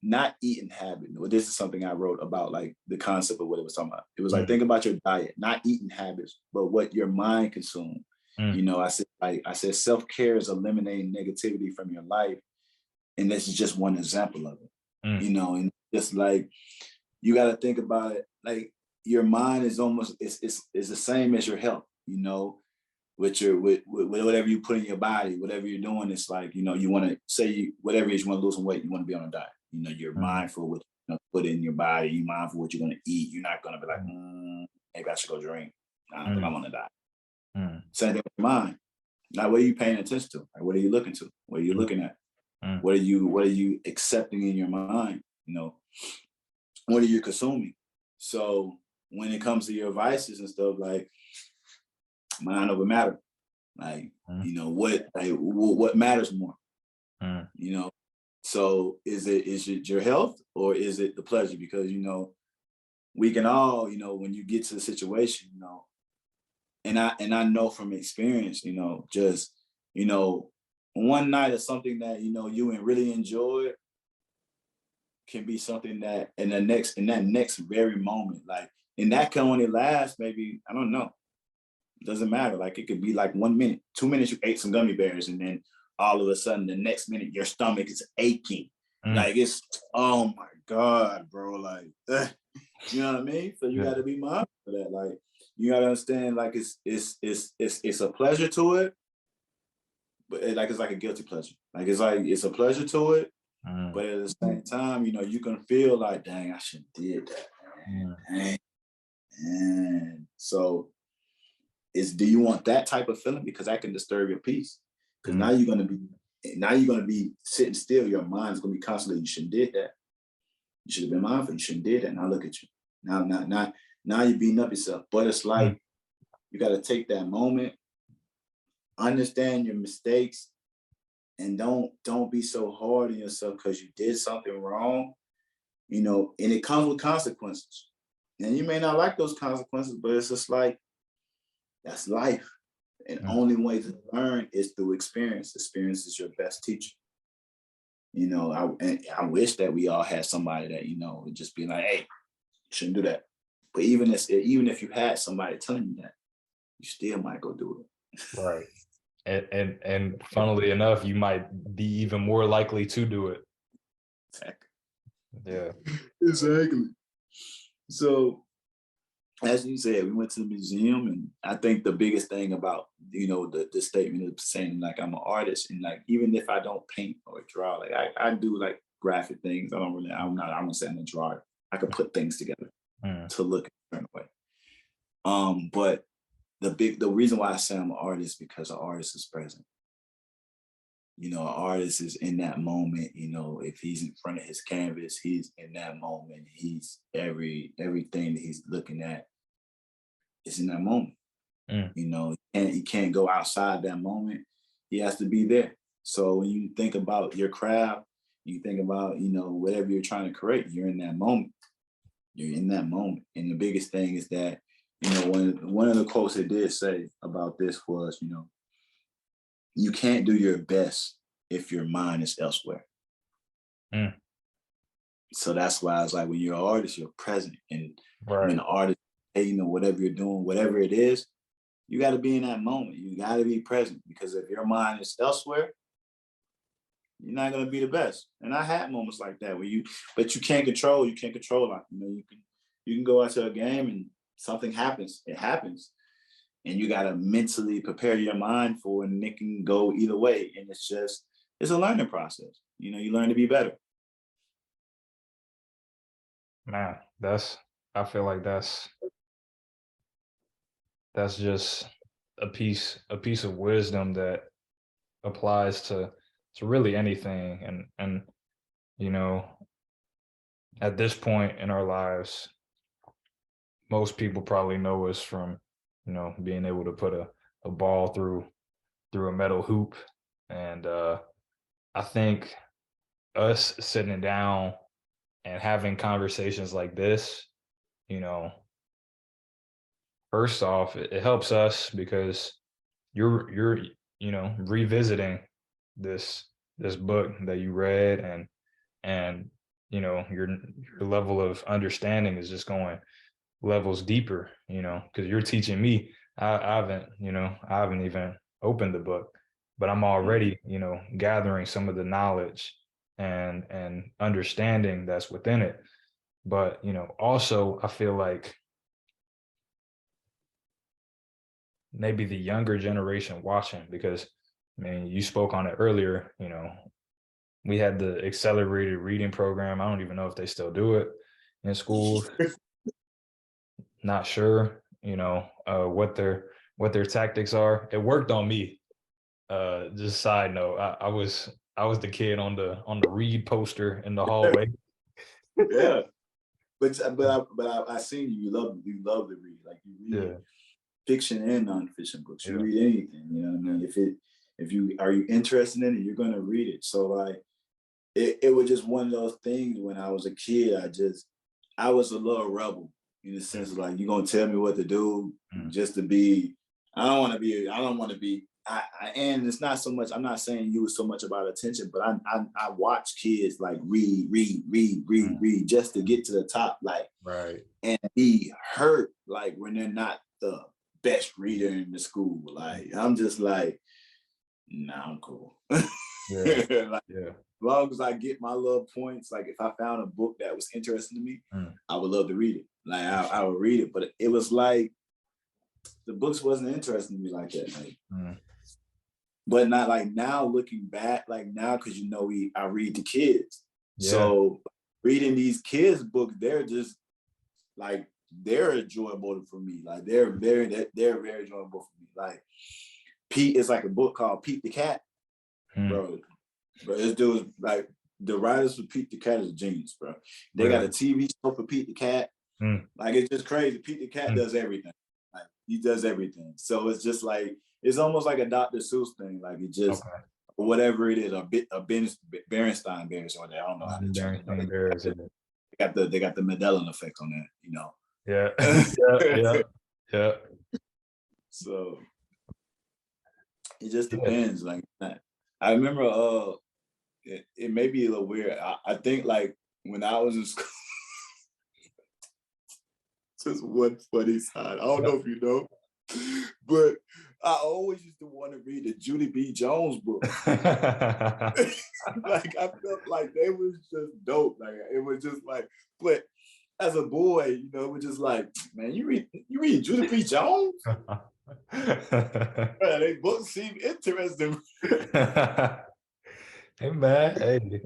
not eating habit. Well, this is something I wrote about, like the concept of what it was talking about. It was like, think about your diet, not eating habits, but what your mind consumes. I said self-care is eliminating negativity from your life. And this is just one example of it. And just like, you got to think about it, like, your mind is almost, it's the same as your health, with whatever you put in your body, whatever you're doing. It's like, you want to say, whatever it is, you want to lose some weight, you want to be on a diet. You're mindful what you put in your body, you're mindful what you're going to eat. You're not going to be like, maybe I should go drink, but I'm on a diet. Same thing with your mind. Like, what are you paying attention to? Like, what are you looking to? What are you looking at? What are you accepting in your mind? You know, what are you consuming? So when it comes to your vices and stuff, like, mind over matter. Like, you know, what matters more? You know, so is it your health or is it the pleasure? Because, you know, we can all, you know, when you get to the situation, you know, and I know from experience, you know, just, you know, one night of something that, you know, you really enjoyed can be something that in that next very moment, like, and that can only last maybe, I don't know. It doesn't matter. Like, it could be like 1 minute, 2 minutes, you ate some gummy bears, and then all of a sudden the next minute your stomach is aching. Like, it's, oh my God, bro. Like, you know what I mean? So you gotta be mindful of that. Like, you gotta understand, like, it's a pleasure to it, but it's like a guilty pleasure. Like, it's a pleasure to it, but at the same time, you know, you can feel like, dang, I shouldn't did that, man. Dang. So do you want that type of feeling? Because that can disturb your peace. Because now you're gonna be sitting still. Your mind's gonna be constantly, you shouldn't did that. You should have been mindful. You shouldn't did that. Now look at you. Now you're beating up yourself. But it's like, you got to take that moment, understand your mistakes, and don't be so hard on yourself because you did something wrong. You know, and it comes with consequences. And you may not like those consequences, but it's just like, that's life. And only way to learn is through experience. Experience is your best teacher. You know, I wish that we all had somebody that, you know, would just be like, hey, you shouldn't do that. But even if you had somebody telling you that, you still might go do it. Right. And funnily enough, you might be even more likely to do it. Exactly. Yeah. Exactly. So, as you said, we went to the museum, and I think the biggest thing about, you know, the statement of saying, like, I'm an artist, and, like, even if I don't paint or draw, like, I do, like, graphic things. I'm gonna say I'm a drawer. I could put things together to look a certain way. But the reason why I say I'm an artist, because an artist is present. You know, an artist is in that moment. You know, if he's in front of his canvas, he's in that moment. He's everything that he's looking at is in that moment. You know, and he can't go outside that moment. He has to be there. So when you think about your craft, you think about, you know, whatever you're trying to create, you're in that moment. You're in that moment. And the biggest thing is that, you know, one of the quotes it did say about this was, you know, you can't do your best if your mind is elsewhere. So that's why it's like, when you're an artist, you're present. And when an artist, hey, you know, whatever you're doing, whatever it is, you got to be in that moment. You got to be present, because if your mind is elsewhere, you're not going to be the best. And I had moments like that but you can't control like, you know, you can go out to a game and something happens. It happens. And you got to mentally prepare your mind for it, and it can go either way. And it's a learning process. You know, you learn to be better. Man, I feel like that's just a piece of wisdom that applies to really anything. And you know, at this point in our lives, most people probably know us from, you know, being able to put a ball through a metal hoop. And I think us sitting down and having conversations like this, you know, first off, it helps us because you're you know, revisiting this book that you read, and you know, your level of understanding is just going levels deeper, you know, because you're teaching me. I haven't even opened the book, but I'm already, you know, gathering some of the knowledge and understanding that's within it. But, you know, also I feel like maybe the younger generation watching, because I mean, you spoke on it earlier, you know, we had the accelerated reading program. I don't even know if they still do it in schools. Not sure, you know, what they're what their tactics are. It worked on me. Just side note, I was the kid on the read poster in the hallway. Yeah, but I seen you love to read. Like you read fiction and nonfiction books. You read anything. You know what I mean? If you are you interested in it, you're gonna read it. So like it was just one of those things. When I was a kid, I was a little rebel in the sense of like, you're gonna tell me what to do just to be. I don't want to be. And it's not so much. I'm not saying you was so much about attention, but I watch kids like read just to get to the top, like and be hurt like when they're not the best reader in the school. Like I'm just like, nah, I'm cool. As long as I get my little points, like if I found a book that was interesting to me, I would love to read it. Like I would read it, but it was like the books wasn't interesting to me like that. Like, but not like now looking back, like now, because I read the kids. So reading these kids' books, they're just like they're enjoyable for me. Like they're very enjoyable for me. Like Pete is like a book called Pete the Cat, bro. But this dude, like the writers for Pete the Cat is a genius, bro. They got a TV show for Pete the Cat. Like it's just crazy. Pete the Cat does everything. Like he does everything. So it's just like it's almost like a Dr. Seuss thing. Like it just whatever it is, a Berenstain Bears or I don't know how to check it. They got the Mandela effect on that, you know. Yeah. So it just depends. Like I remember it may be a little weird. I think like when I was in school, just one funny side. I don't know if you know, but I always used to want to read the Judy B. Jones book. Like I felt like they was just dope. Like it was just like, but as a boy, it was just like, man, you read Judy B. Jones? Man, they books seem interesting. Hey man,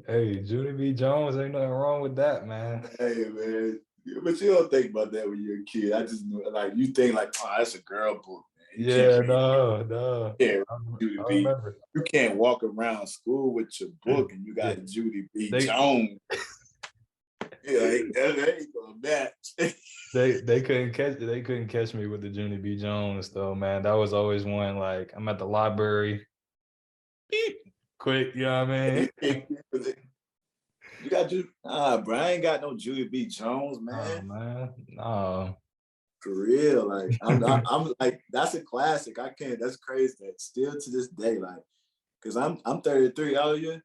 hey, Judy B. Jones, ain't nothing wrong with that, man. Hey man, but you don't think about that when you're a kid. I just like you think like, oh, that's a girl book, man. No. Yeah, Judy B. You can't walk around school with your book and you got Judy B. Jones. That ain't gonna match. They couldn't catch me with the Judy B. Jones though, man. That was always one. Like I'm at the library. Beep. Quick, you know what I mean? You got bro, I ain't got no Judy B. Jones, man. Oh, man. No. For real, like I'm like that's a classic. I can't. That's crazy. That still to this day, like, cause I'm 33. How old are you?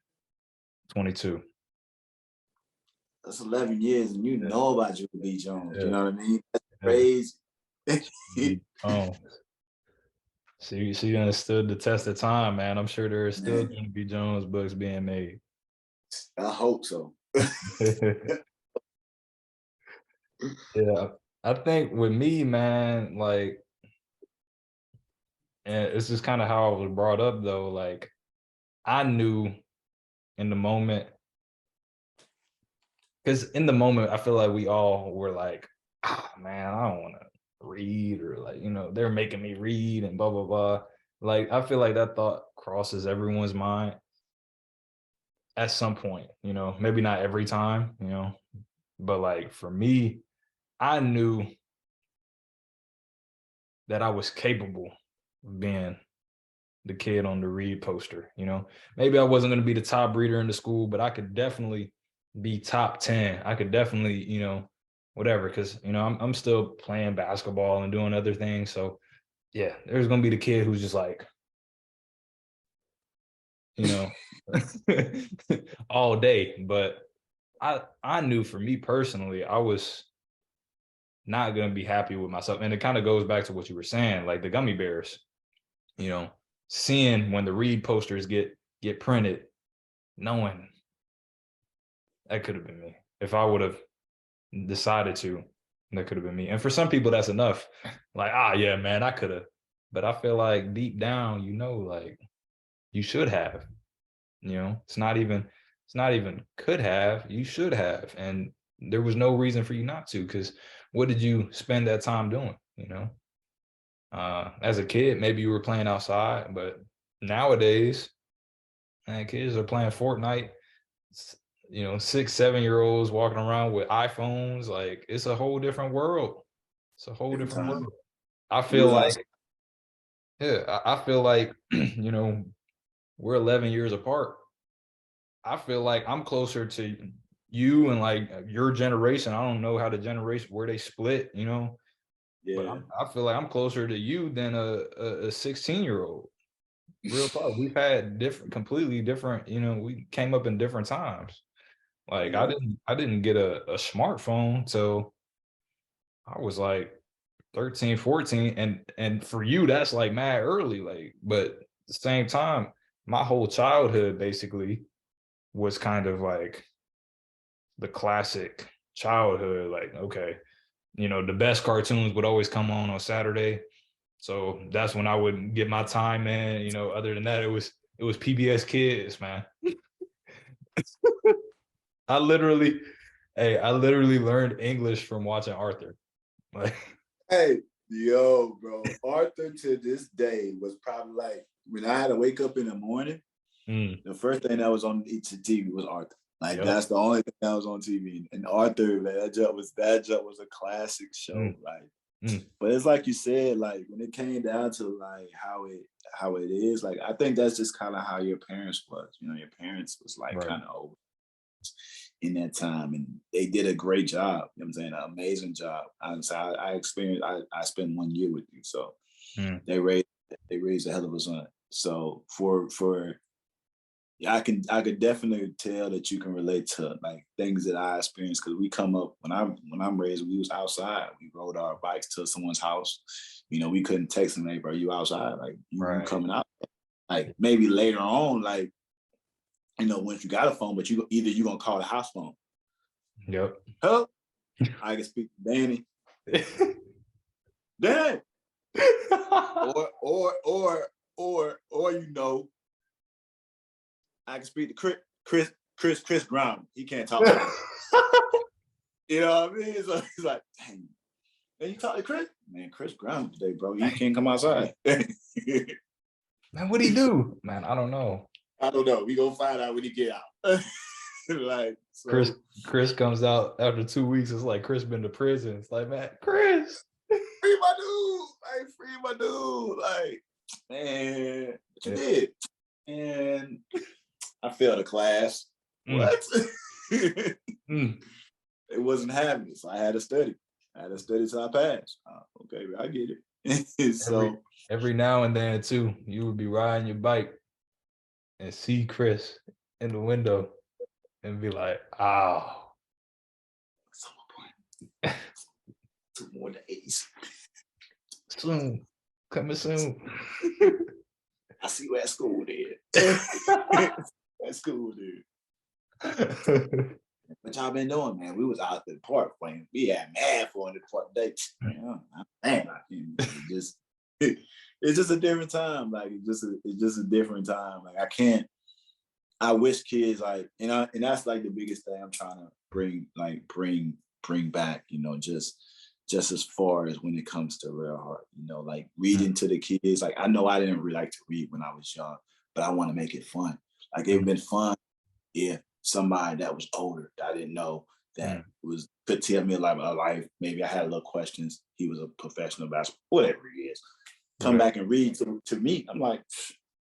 22. That's 11 years, and you know about Judy B. Jones. You know what I mean? That's crazy. She understood the test of time, man. I'm sure there are still Judy B. Jones books being made. I hope so. Yeah, I think with me, man, like, and it's just kind of how I was brought up, though. Like, I knew in the moment, because in the moment, I feel like we all were like, man, I don't want to read, or like, they're making me read and blah, blah, blah. Like, I feel like that thought crosses everyone's mind at some point, maybe not every time, but like for me, I knew that I was capable of being the kid on the read poster. Maybe I wasn't going to be the top reader in the school, but I could definitely be top 10. I could definitely, whatever, because I'm still playing basketball and doing other things. So yeah, there's going to be the kid who's just like, all day. But I knew for me personally, I was not going to be happy with myself. And it kind of goes back to what you were saying, like the gummy bears, seeing when the read posters get printed, knowing that could have been me. If I would have decided to, that could have been me. And for some people, that's enough. Like, yeah, man, I could have. But I feel like deep down, like you should have. It's not even could have. You should have. And there was no reason for you not to, because what did you spend that time doing? As a kid, maybe you were playing outside, but nowadays, man, kids are playing Fortnite. You know, 6, 7-year-olds walking around with iPhones. Like, it's a whole different world. It's a whole Every different time world. I we feel was outside. like, yeah, I feel like, you know, we're 11 years apart. I feel like I'm closer to you and like your generation. I don't know how the generation where they split, you know, but Yeah. I feel like I'm closer to you than a 16-year-old. Real talk. We've had different, completely different, you know, we came up in different times. Like Yeah. I didn't get a smartphone till I was like 13, 14. And for you, that's like mad early. Like, but at the same time, my whole childhood basically was kind of like the classic childhood. Like, okay, you know, the best cartoons would always come on Saturday. So that's when I would get my time in. You know, other than that, it was PBS Kids, man. I literally, hey, I literally learned English from watching Arthur. Like, Hey, yo, bro. Arthur to this day was probably like when I had to wake up in the morning, the first thing that was on TV was Arthur. Like yep. that's the only thing that was on TV. And Arthur, man, that job was a classic show. Like, but it's like you said, like when it came down to like how it is, like I think that's just kind of how your parents was. You know, your parents was like Right. kind of over in that time, and they did a great job. You know what I'm saying? An amazing job. I experienced. I spent 1 year with you, so they raised a hell of a son. So for yeah, I could definitely tell that you can relate to like things that I experienced because we come up when I'm raised, we was outside. We rode our bikes to someone's house. You know, we couldn't text them, hey, bro, you outside? Like you coming out? Like maybe later on, like you know, once you got a phone, but you gonna call the house phone. Yep. Hello, I can speak to Danny. Dan. or you know, I can speak to Chris Brown. He can't talk to me. You know what I mean? So he's like, dang. And you talk to Chris? Man, Chris Brown today, bro. He can't come outside. Man, what'd he do? Man, I don't know. I don't know. We gonna find out when he get out. Like so. Chris comes out after 2 weeks. It's like Chris been to prison. It's like, man, Chris, free my dude. Like, free my dude. Like, man, what you did? And I failed a class. What? It wasn't happening. So I had to study. I had to study till I passed. Okay, I get it. So every now and then too, you would be riding your bike and see Chris in the window and be like, oh. Summer point. 2 more days. Soon. Coming soon. I see you at school, dude. At school, dude. What y'all been doing, man? We was out at the park playing. We had mad fun at the park dates. Man, it's just a different time. Like it's just a different time. Like I wish kids like, you know, and that's like the biggest thing I'm trying to bring back, you know, just as far as when it comes to real art, you know, like reading to the kids. Like I know I didn't really like to read when I was young, but I want to make it fun. Like it would been fun if somebody that was older that I didn't know that could tell me about my life. Maybe I had a little questions. He was a professional basketball, whatever he is. Come back and read to me. I'm like,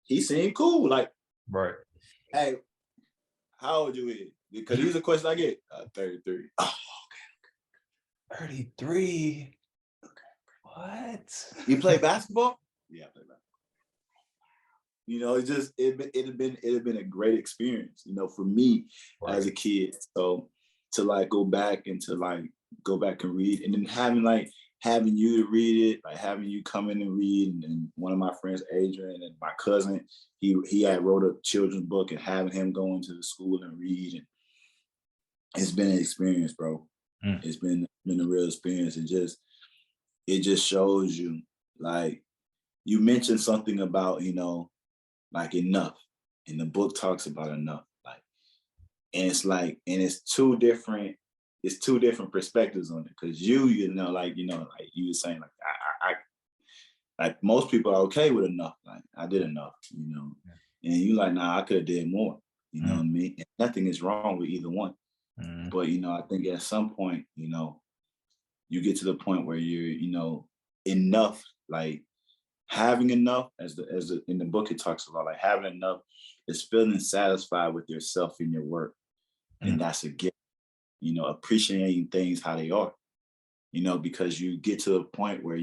he seemed cool. Like, hey, how old you is? Because these are questions I get. 33. Oh, okay. 33. Okay. What? You play basketball? Yeah, I play basketball. You know, it had been a great experience, you know, for me as a kid. So to like go back and read, and then having you to read it, like having you come in and read, and one of my friends, Adrian, and my cousin, he had wrote a children's book, and having him go into the school and read, and it's been an experience, bro. It's been a real experience, and it just shows you, like you mentioned something about, you know, like enough, and the book talks about enough, like, and it's two different perspectives on it, because you know like you were saying, like like most people are okay with enough. Like I did enough, and you like, nah, I could have did more. You know what I mean? And nothing is wrong with either one. But I think at some point, you get to the point where you're, enough, like having enough, in the book it talks about like having enough is feeling satisfied with yourself and your work. And that's a gift, appreciating things how they are, because you get to a point where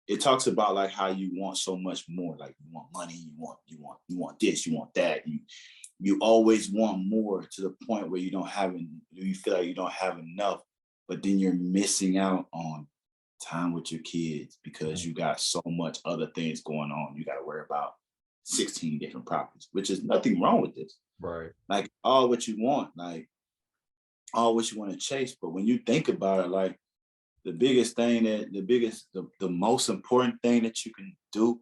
it talks about like how you want so much more, like you want money, you want this, you want that. You always want more to the point where you feel like you don't have enough, but then you're missing out on time with your kids because you got so much other things going on. You got to worry about 16 different properties, which is nothing wrong with this. Right. Like all what you want, like all what you want to chase. But when you think about it, like the most important thing that you can do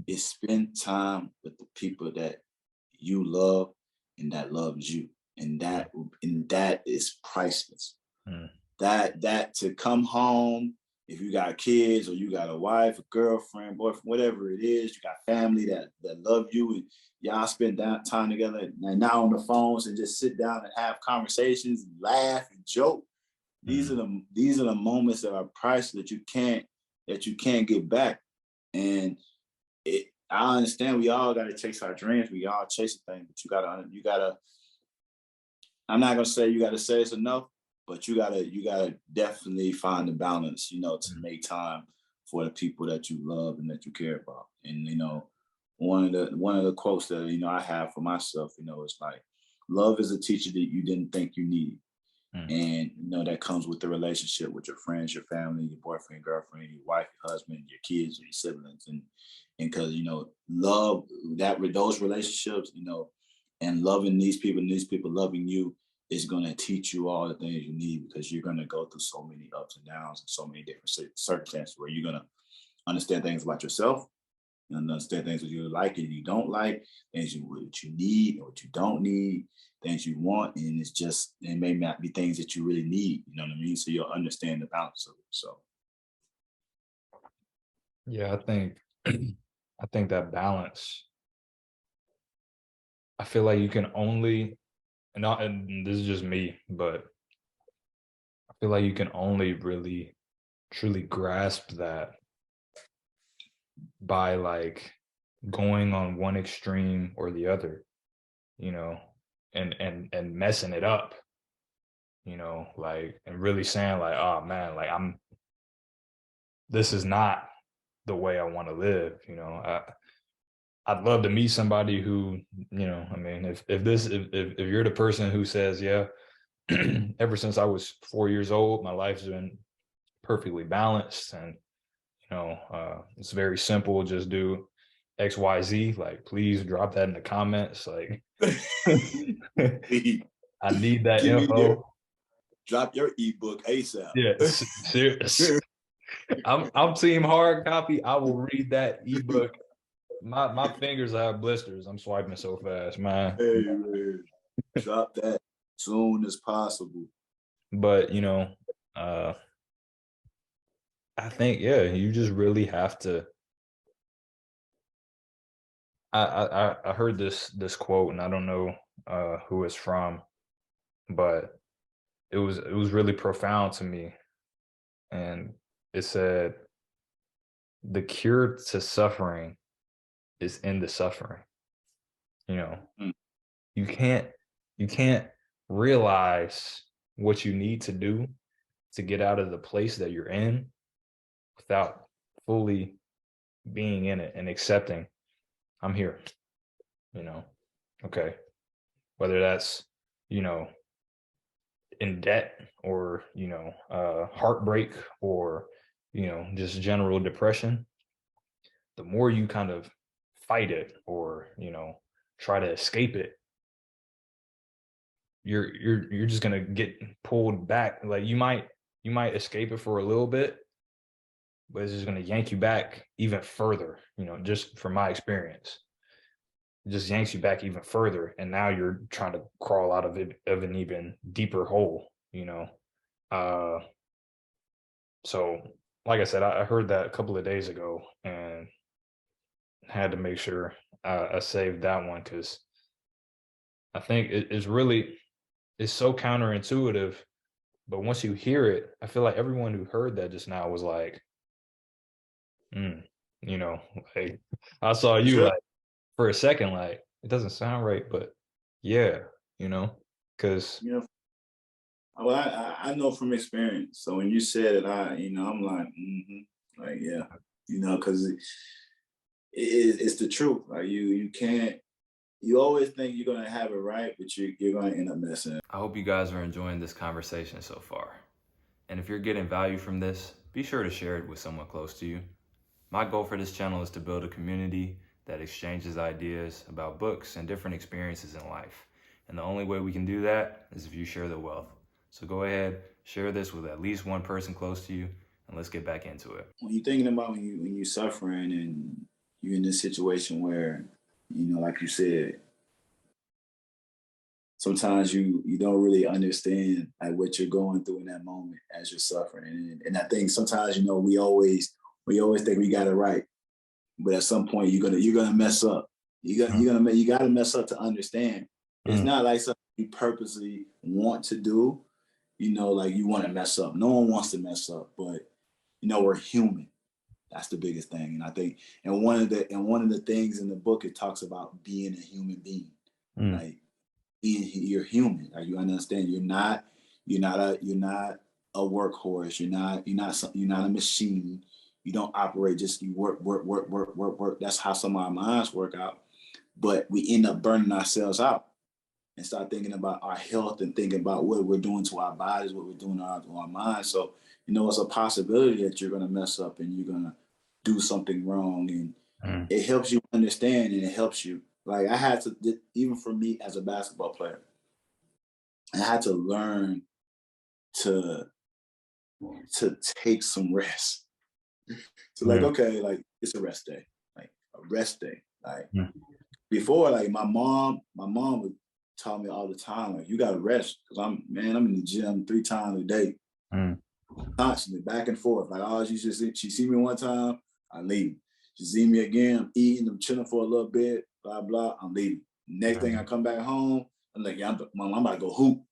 is spend time with the people that you love and that loves you. And that is priceless. That to come home, if you got kids or you got a wife, a girlfriend, boyfriend, whatever it is, you got family that love you and y'all spend time together and not on the phones and just sit down and have conversations and laugh and joke. These are the moments that are priceless that you can't get back. And I understand we all got to chase our dreams. We all chase a thing, but you gotta. I'm not gonna say you gotta say it's enough, but you gotta definitely find the balance, to make time for the people that you love and that you care about. And one of the quotes that I have for myself, is like, love is a teacher that you didn't think you needed. And that comes with the relationship with your friends, your family, your boyfriend, girlfriend, your wife, your husband, your kids, your siblings, and because love that with those relationships, and loving these people loving you is going to teach you all the things you need, because you're going to go through so many ups and downs and so many different circumstances where you're going to understand things about yourself and understand things that you like and you don't like, things what you need and what you don't need, things you want, and it may not be things that you really need, you know what I mean? So you'll understand the balance of it. So yeah, I think that balance, I feel like you can only, and this is just me, but I feel like you can only really truly grasp that by like going on one extreme or the other, and messing it up, like, and really saying like, oh man, like this is not the way I want to live. I'd love to meet somebody who, I mean, if you're the person who says, yeah, ever since I was 4 years old, my life's been perfectly balanced, and it's very simple. Just do XYZ. Like, please drop that in the comments. Like, I need that info. Drop your ebook ASAP. Yeah, serious. I'm team hard copy. I will read that ebook. My fingers have blisters. I'm swiping so fast, man. Hey, man. Drop that soon as possible. But I think, yeah, you just really have to. I heard this quote, and I don't know who it's from, but it was really profound to me, and it said, "The cure to suffering is in the suffering." You can't realize what you need to do to get out of the place that you're in without fully being in it and accepting, I'm here, okay, whether that's, in debt or, heartbreak or, just general depression. The more you kind of fight it or, try to escape it, you're just gonna get pulled back. Like you might escape it for a little bit, but it's just gonna yank you back even further. Just from my experience, it just yanks you back even further, and now you're trying to crawl out of an even deeper hole. So like I said, I heard that a couple of days ago and had to make sure I saved that one because I think it's really it's so counterintuitive. But once you hear it, I feel like everyone who heard that just now was like, mm, you know, like I saw you Sure. like for a second, like it doesn't sound right, but yeah, because You know, well, I know from experience. So when you said it, I'm like, like, yeah, because it's the truth. Like you can't. You always think you're gonna have it right, but you're gonna end up messing it. I hope you guys are enjoying this conversation so far. And if you're getting value from this, be sure to share it with someone close to you. My goal for this channel is to build a community that exchanges ideas about books and different experiences in life. And the only way we can do that is if you share the wealth. So go ahead, share this with at least one person close to you, and let's get back into it. When you're thinking about when you're suffering and you're in this situation where, like you said, sometimes you don't really understand like what you're going through in that moment as you're suffering. And I think sometimes, we always think we got it right. But at some point you're gonna mess up. You gotta mess up to understand. It's not like something you purposely want to do, like you want to mess up. No one wants to mess up, but we're human. That's the biggest thing. And I think one of the things in the book, it talks about being a human being. Like you're human. Like you understand you're not a workhorse. You're not a machine. You don't operate just you work. That's how some of our minds work out. But we end up burning ourselves out and start thinking about our health and thinking about what we're doing to our bodies, what we're doing to our minds. So, it's a possibility that you're gonna mess up and you're gonna do something wrong. And it helps you understand and it helps you. Like I had to, even for me as a basketball player, I had to learn to take some rest. So like, okay, like it's a rest day, like a rest day. Like before, like my mom would tell me all the time, like you gotta rest because I'm in the gym 3 times a day, constantly back and forth. Like oh, she see me one time, I leave. She see me again, I'm eating, I'm chilling for a little bit, blah blah, I'm leaving. Next thing I come back home, I'm like, yeah, I'm about to go hoop.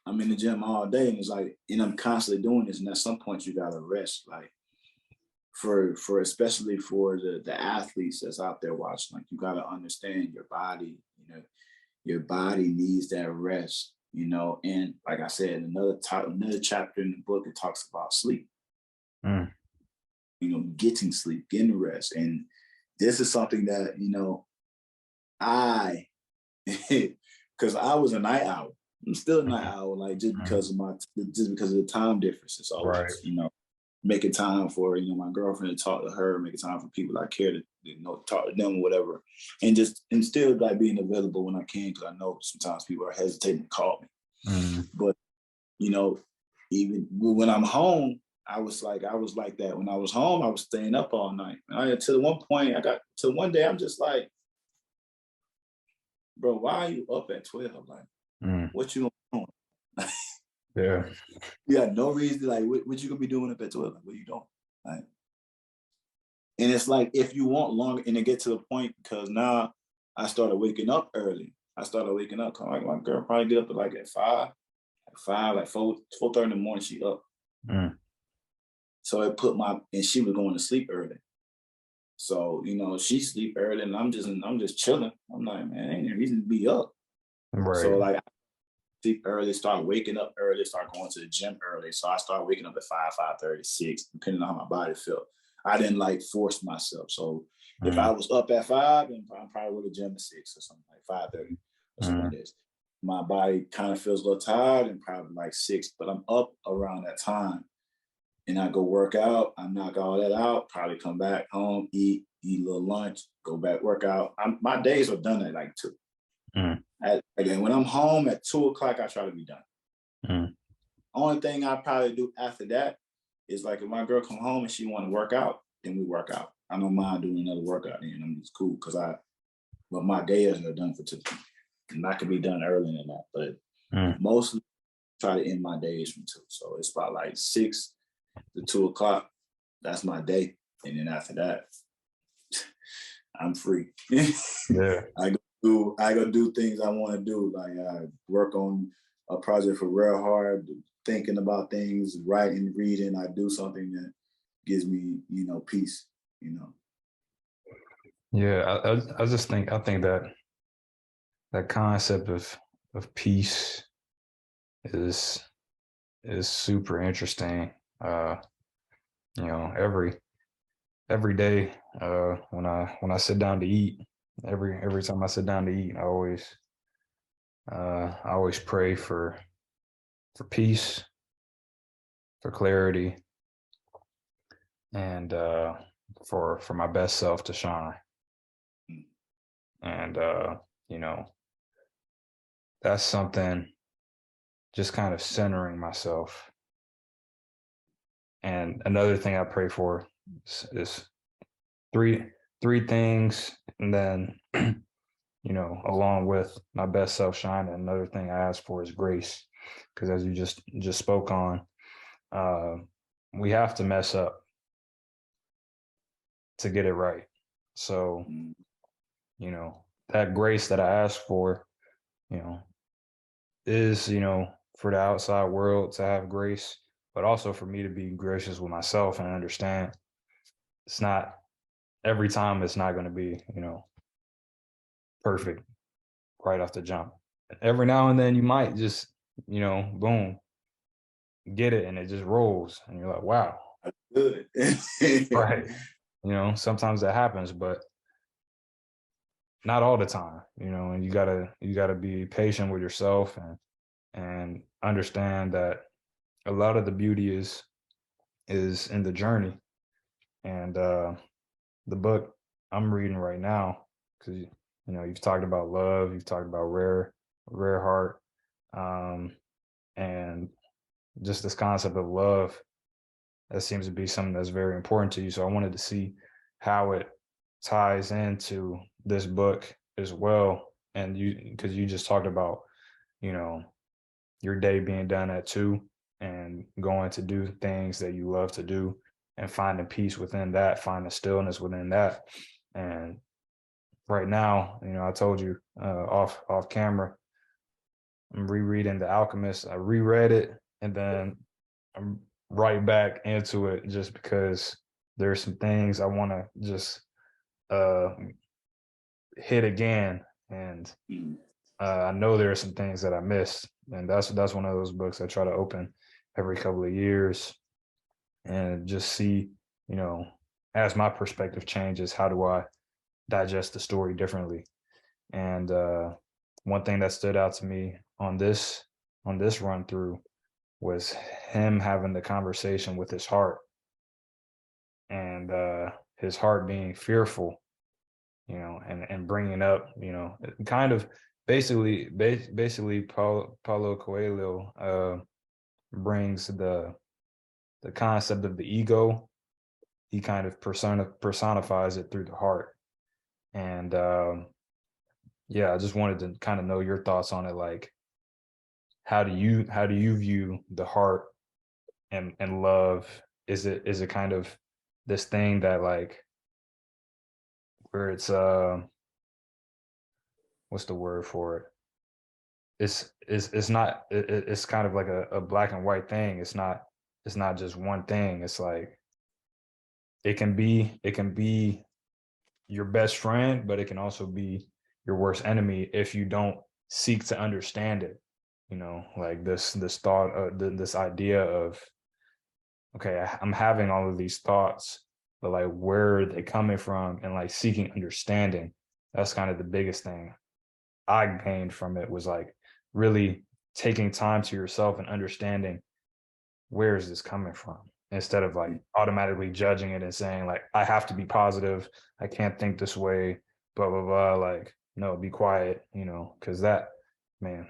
I'm in the gym all day, and it's like, I'm constantly doing this, and at some point you gotta rest. Like for especially for the athletes that's out there watching, like you gotta understand your body. Your body needs that rest. And like I said, another chapter in the book, it talks about sleep. Getting sleep, getting rest, and this is something that I, because I was a night owl. I'm still a night owl, like just because of the time difference. It's always, Right. Making time for my girlfriend to talk to her, making time for people I care to talk to them, or whatever, and still like being available when I can, because I know sometimes people are hesitating to call me. But even when I'm home, I was like that. When I was home, I was staying up all night. Until one point, one day, I'm just like, bro, why are you up at 12? Like, what you doing? Yeah. You got no reason. Like, what you gonna be doing up at 12? Like, what are you doing? Like, and it's like, if you want longer, and it get to the point, because now I started waking up early. Like my girl probably get up at like at 5, like 4:30 in the morning. She up. So it and she was going to sleep early. So she sleep early, and I'm just chilling. I'm like, man, ain't no reason to be up. Right. So like, sleep early, start waking up early, start going to the gym early. So I started waking up at 5:30, 6, depending on how my body felt. I didn't like force myself. So if I was up at 5, then I probably would have gym at 6 or something, like 5:30 or something like this. My body kind of feels a little tired, and probably like 6, but I'm up around that time. And I go work out, I knock all that out, probably come back home, eat a little lunch, go back, work out. My days are done at like 2. Again, when I'm home at 2:00, I try to be done. Only thing I probably do after that is like if my girl come home and she want to work out, then we work out. I don't mind doing another workout, and I'm just cool because but my days are done for 2. And I can be done earlier than that, but mostly try to end my days from 2. So it's about like 6 to 2:00. that's my day. And then after that, I'm free. Yeah. I go do things I want to do. Like I work on a project for real hard, thinking about things, writing, reading. I do something that gives me, peace, Yeah. I just think, that that concept of peace is super interesting. You know, every day, when I sit down to eat, every time I sit down to eat, I always pray for peace, for clarity, and for my best self to shine. And you know, that's something, just kind of centering myself. And another thing I pray for is three three things, and then along with my best self shining, another thing I ask for is grace, because as you just spoke on, uh, we have to mess up to get it right. So Mm. that grace that I ask for, you know, is for the outside world to have grace, but also for me to be gracious with myself and understand it's not every time, it's not going to be perfect right off the jump. Every now and then you might just boom, get it, and it just rolls and you're like, wow. Good. Right. Sometimes that happens, but not all the time, and you gotta be patient with yourself, and understand that a lot of the beauty is in the journey. And the book I'm reading right now, because you've talked about love, you've talked about rare heart, um, and just this concept of love, that seems to be something that's very important to you. So I wanted to see how it ties into this book as well. And because you just talked about, you know, your day being done at 2 and going to do things that you love to do and finding peace within that, finding stillness within that. And right now, I told you off camera, I'm rereading The Alchemist. I reread it, and then I'm right back into it just because there's some things I want to just uh, hit again. And Mm. I know there are some things that I missed, and that's one of those books I try to open every couple of years and just see, as my perspective changes, how do I digest the story differently? And one thing that stood out to me on this run through was him having the conversation with his heart, and his heart being fearful, and bringing up, kind of basically Paulo Coelho brings the concept of the ego. He kind of personifies it through the heart. And yeah, I just wanted to kind of know your thoughts on it. Like, how do you view the heart and love? Is it kind of this thing that, like, where it's what's the word for it? It's not it's kind of like a black and white thing. It's not just one thing. It's like it can be your best friend, but it can also be your worst enemy if you don't seek to understand it. Like this thought, this idea of, okay, I'm having all of these thoughts, but like, where are they coming from? And like seeking understanding. That's kind of the biggest thing I gained from it, was like really taking time to yourself and understanding, where is this coming from? Instead of like automatically judging it and saying like, I have to be positive, I can't think this way, blah, blah, blah. Like, no, be quiet, because that, man,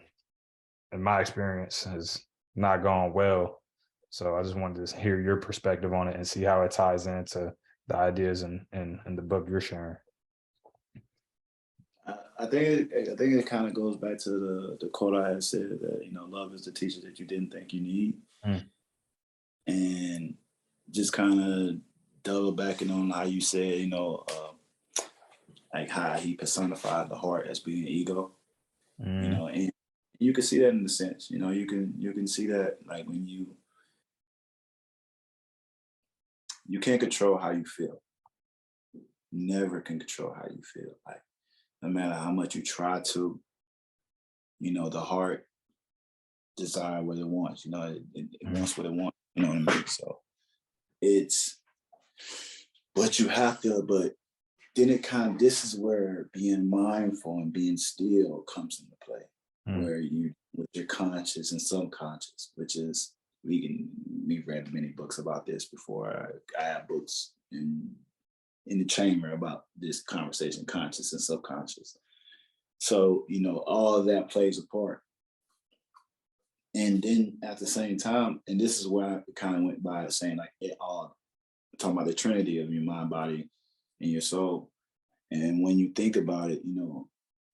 in my experience, has not gone well. So I just wanted to hear your perspective on it and see how it ties into the ideas in the book you're sharing. I think it kind of goes back to the quote I had said that love is the teacher that you didn't think you need, Mm. and just kind of double backing on how you said, like how he personified the heart as being ego, and you can see that in the sense, you can see that like when you can't control how you feel. Never can control how you feel. Like no matter how much you try to, the heart desire what it wants, it wants what it wants, you know what I mean? So but then this is where being mindful and being still comes into play, where you, with your conscious and subconscious, which is, we've read many books about this before. I have books in the chamber about this conversation, conscious and subconscious. So, all of that plays a part. And then at the same time, and this is where I kind of went by saying like it all, talking about the trinity of your mind, body, and your soul. And when you think about it,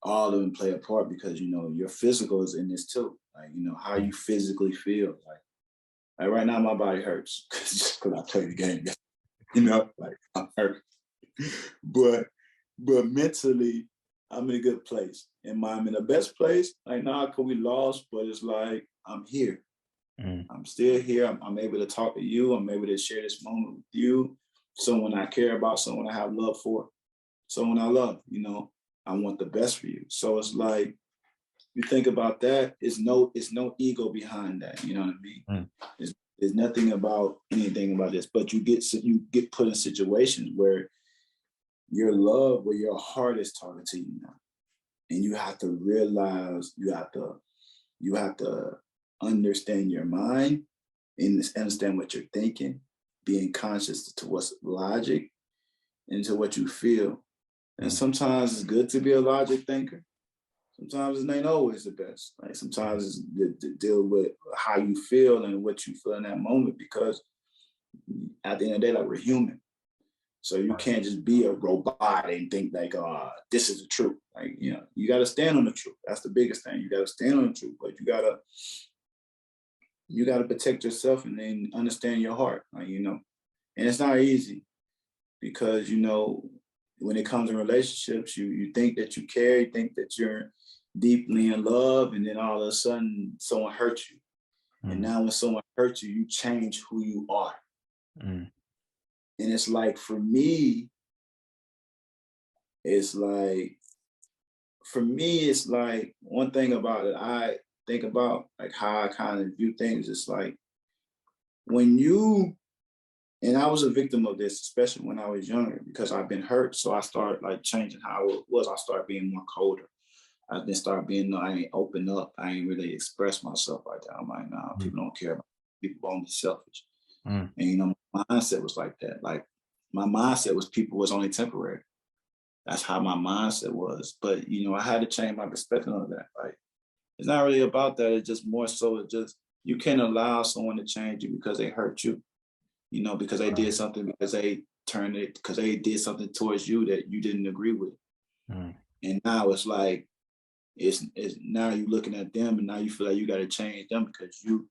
all of them play a part because, your physical is in this too. Like, how you physically feel. Like right now, my body hurts just because I play the game. Like I'm hurt. But mentally, I'm in a good place. And I'm in the best place. Like now, cause we lost, but it's like I'm here. I'm still here. I'm able to talk to you. I'm able to share this moment with you. Someone I care about, someone I have love for, someone I love. I want the best for you. So it's like you think about that. It's no ego behind that. You know what I mean? There's nothing about anything about this. But you get put in situations where your love, where your heart is talking to you now. And you have to realize, you have to understand your mind and understand what you're thinking, being conscious to what's logic and to what you feel. And sometimes it's good to be a logic thinker. Sometimes it ain't always the best. Like sometimes it's to deal with how you feel and what you feel in that moment, because at the end of the day, like we're human. So you can't just be a robot and think like, this is the truth. Like, you got to stand on the truth. That's the biggest thing. You got to stand on the truth, but you got to protect yourself and then understand your heart, like, and it's not easy because, when it comes to relationships, you think that you care, you think that you're deeply in love, and then all of a sudden someone hurts you. And now when someone hurts you, you change who you are. And it's like, for me, it's like one thing about it, I think about like how I kind of view things. It's like and I was a victim of this, especially when I was younger, because I've been hurt. So I started like changing how it was. I started being more colder. I then started being, I ain't open up. I ain't really express myself like that. I'm like, nah, people don't care about me. People only selfish. And my mindset was like that. Like my mindset was people was only temporary. That's how my mindset was. But I had to change my perspective on that. Like it's not really about that. It's just more so you can't allow someone to change you because they hurt you. Because they did something, because they did something towards you that you didn't agree with. And now it's like it's now you're looking at them and now you feel like you got to change them because you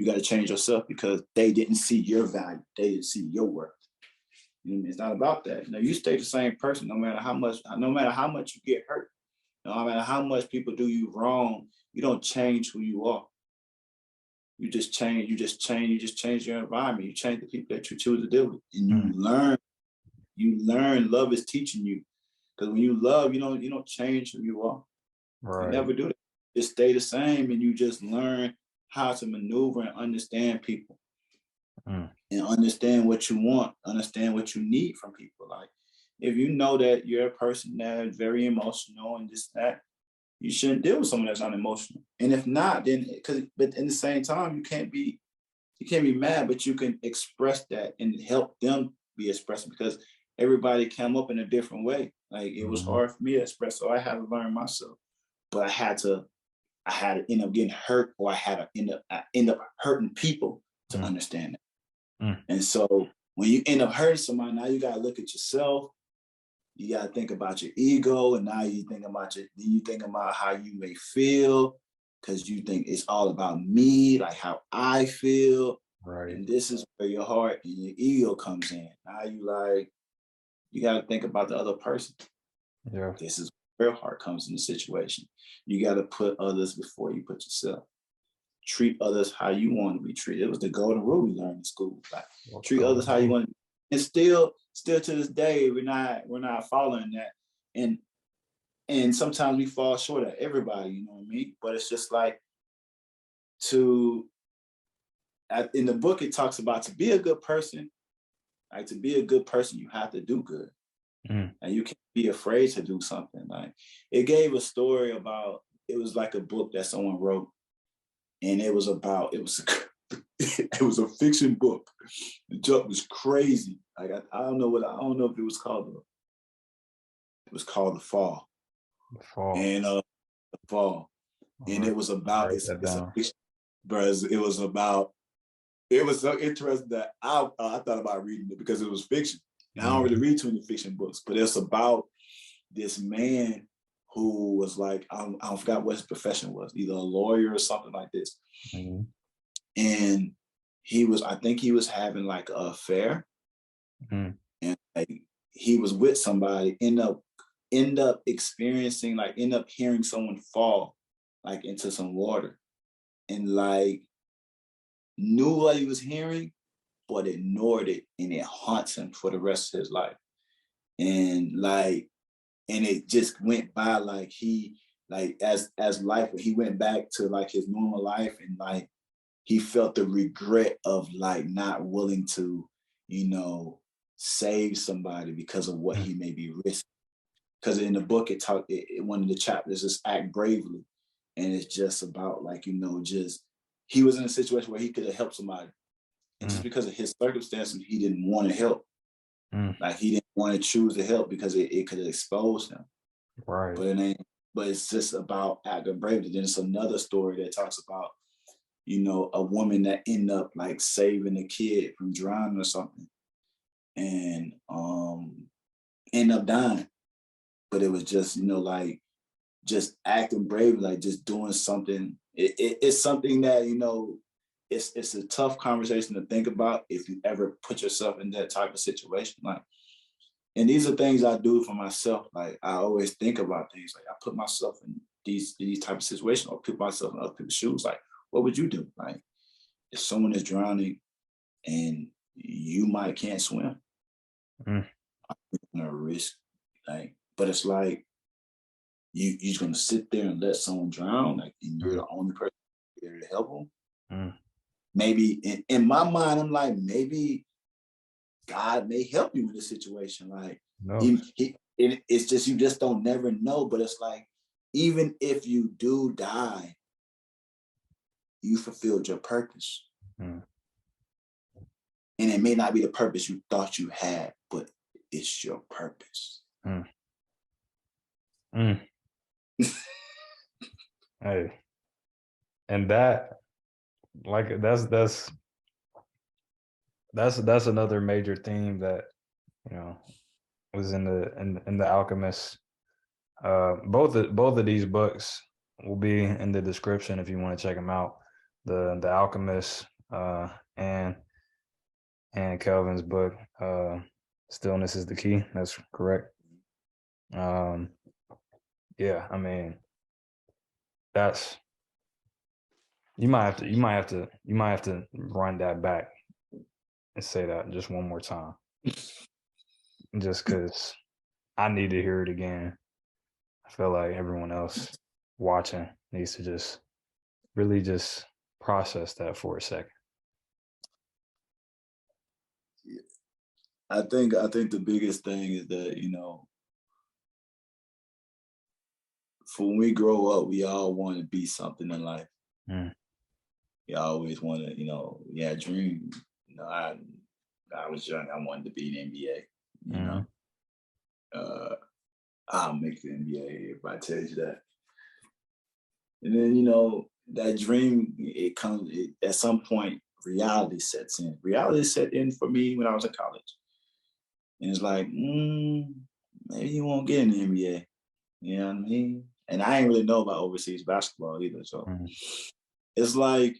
got to change yourself because they didn't see your value. They didn't see your worth. It's not about that. You stay the same person no matter how much you get hurt. No matter how much people do you wrong, you don't change who you are. You just change your environment. You change the people that you choose to deal with. And you learn love is teaching you. Because when you love, you don't change who you are. Right. You never do that. Just stay the same and you just learn how to maneuver and understand people. And understand what you want, understand what you need from people. Like if you know that you're a person that is very emotional and this, that, you shouldn't deal with someone that's not emotional. And if not, then but in the same time, you can't be mad, but you can express that and help them be expressive because everybody came up in a different way. Like it was hard for me to express, so I had to learn myself. But I had to end up getting hurt, or I had to end up hurting people to understand that. And so when you end up hurting somebody, now you gotta look at yourself. You gotta think about your ego, and now you think about how you may feel, because you think it's all about me, like how I feel. Right. And this is where your heart and your ego comes in. Now you got to think about the other person. Yeah. This is where heart comes in the situation. You got to put others before you put yourself. Treat others how you want to be treated. It was the golden rule we learned in school. Like, treat others how you want to. And still to this day, we're not following that. And sometimes we fall short of everybody, you know what I mean? But it's just like in the book, it talks about to be a good person, like to be a good person, you have to do good. And you can't be afraid to do something. Like, it gave a story about, it was like a book that someone wrote. And it was it was a fiction book. The joke was crazy. Like, I don't know if it was called The Fall. The Fall. And The Fall. And it was about it's a fiction, but it was so interesting that I thought about reading it because it was fiction. And I don't really read too many fiction books, but it's about this man who was like, I forgot what his profession was, either a lawyer or something like this. And I think he was having like an affair. And like, he was with somebody, end up experiencing, like end up hearing someone fall like into some water, and like knew what he was hearing, but ignored it, and it haunts him for the rest of his life. And it just went by like as life, he went back to like his normal life, and like he felt the regret of like not willing to, save somebody because of what he may be risking. Because in the book, one of the chapters is act bravely. And it's just about like, just, he was in a situation where he could have helped somebody. And just because of his circumstances, he didn't want to help. Like, he didn't want to choose to help because it could have exposed him. Right. But it's just about acting bravely. Then it's another story that talks about, a woman that ended up like saving a kid from drowning or something, and ended up dying. But it was just, like just acting brave, like just doing something. It's something that, it's a tough conversation to think about if you ever put yourself in that type of situation. Like, and these are things I do for myself. Like, I always think about things. Like, I put myself in these type of situations, or put myself in other people's shoes. Like, what would you do? Like, if someone is drowning and you can't swim, I'm gonna risk, like, but it's like, you're just gonna sit there and let someone drown, like, and you're the only person there to help them. Maybe in my mind, I'm like, maybe God may help you in this situation. Like, it's just, you just don't never know. But it's like, even if you do die, you fulfilled your purpose. And it may not be the purpose you thought you had, but it's your purpose. Hey, and that, like, that's another major theme that, was in the Alchemist. Both of these books will be in the description if you want to check them out. The Alchemist, and Kelvin's book, Stillness Is the Key. That's correct. Yeah, I mean, that's, you might have to run that back and say that just one more time, just because I need to hear it again. I feel like everyone else watching needs to just really just process that for a second. I think the biggest thing is that, for when we grow up, we all want to be something in life. We always want to, dream. I was young, I wanted to be in the NBA. I'll make the NBA if I tell you that. And then, that dream, at some point, reality sets in. Reality set in for me when I was in college. And it's like, maybe you won't get in the NBA. You know what I mean? And I ain't really know about overseas basketball either. So it's like,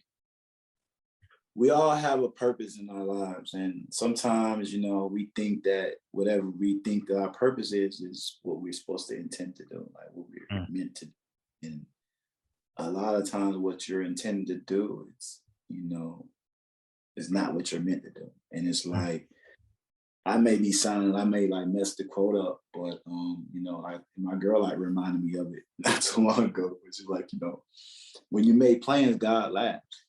we all have a purpose in our lives. And sometimes, you know, we think that whatever we think that our purpose is what we're supposed to intend to do, like what we're meant to do. And a lot of times what you're intended to do, it's, you know, is not what you're meant to do. And it's like, I may be sounding, I may like mess the quote up, but you know, my girl like reminded me of it not too long ago, which is like, you know, when you make plans, God laughs.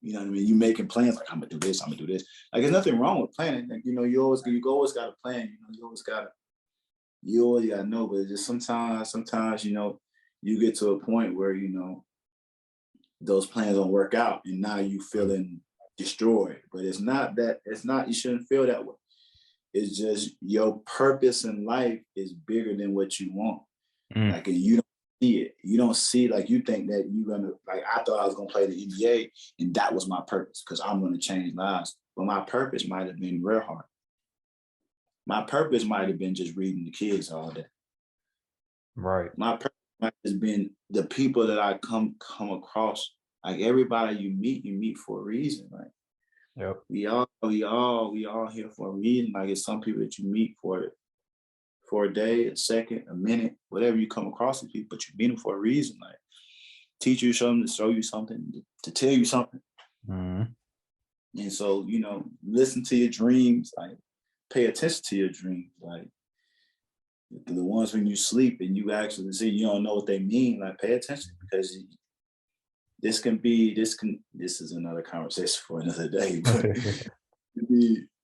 You know what I mean? You making plans like, I'm gonna do this, I'm gonna do this. Like, there's nothing wrong with planning. Like, you know, you always got a plan. You know, you always gotta know. But just sometimes, you know, you get to a point where, you know, those plans don't work out, and now you feeling destroyed. But it's not. You shouldn't feel that way. It's just your purpose in life is bigger than what you want. Like, and you don't see it. You don't see, like, you think that you're gonna, like, I thought I was gonna play the NBA and that was my purpose because I'm gonna change lives. But my purpose might have been real hard. My purpose might have been just reading the kids all day. Right. My purpose might have been the people that I come across. Like, everybody you meet for a reason. Like, yep. We all here for a reason. Like, it's some people that you meet for a day, a second, a minute, whatever you come across with people, but you meet them for a reason. Like, teach you something, to show you something, to tell you something. And so, you know, listen to your dreams, like, pay attention to your dreams. Like, the ones when you sleep and you actually see you don't know what they mean, like, pay attention, because this is another conversation for another day, but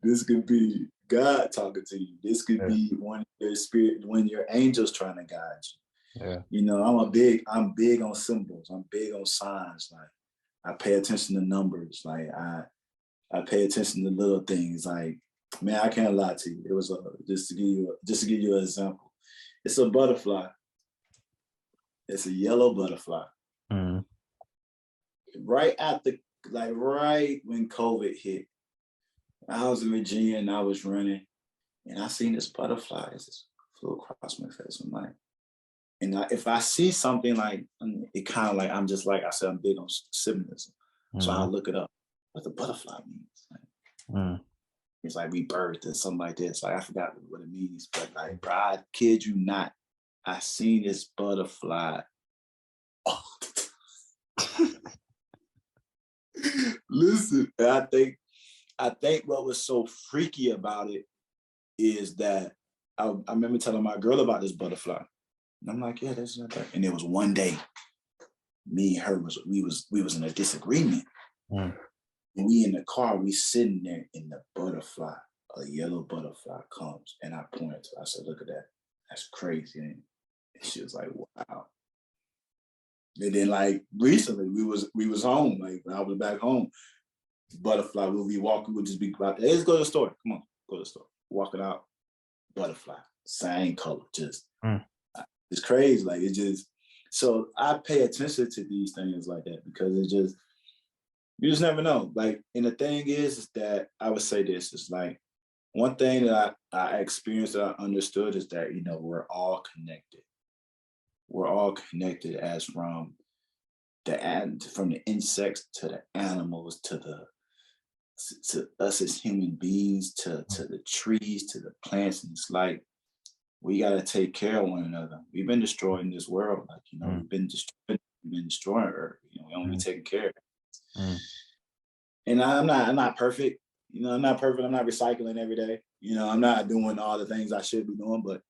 this could be God talking to you. This could be one of your spirit, one of your angels trying to guide you. Yeah. You know, I'm big on symbols. I'm big on signs. Like, I pay attention to numbers. Like, I pay attention to little things. Like, man, I can't lie to you. It was just to give you an example. It's a butterfly. It's a yellow butterfly. Right when COVID hit, I was in Virginia and I was running, and I seen this butterfly. It just flew across my face. I'm like, and if I see something, like, it kind of like, I'm just like I said, I'm big on symbolism, so I look it up. What the butterfly means? Like, it's like rebirth or something like this. Like, I forgot what it means, but like, bro, I kid you not, I seen this butterfly all the time. Listen, I think what was so freaky about it is that I remember telling my girl about this butterfly. And I'm like, yeah, that's not that. And it was one day, me and her we was in a disagreement. And we in the car, we sitting there, and the butterfly, a yellow butterfly, comes, and I pointed to her. I said, look at that. That's crazy. And she was like, wow. And then, like, recently we was home, like, when I was back home, butterfly, we'll be walking, we'll just be about, hey, let's go to the store. Come on, go to the store. Walking out, butterfly, same color, just it's crazy. Like, it just, so I pay attention to these things like that, because it just, you just never know. Like, and the thing is that I would say this, is like, one thing that I experienced, that I understood, is that, you know, we're all connected. We're all connected, as from the insects to the animals to us as human beings, to the trees, to the plants. And it's like, we got to take care of one another. We've been destroying this world. Like, you know, we've been destroying Earth. You know, we don't be taking care of it. And I'm not perfect. You know, I'm not perfect. I'm not recycling every day. You know, I'm not doing all the things I should be doing, but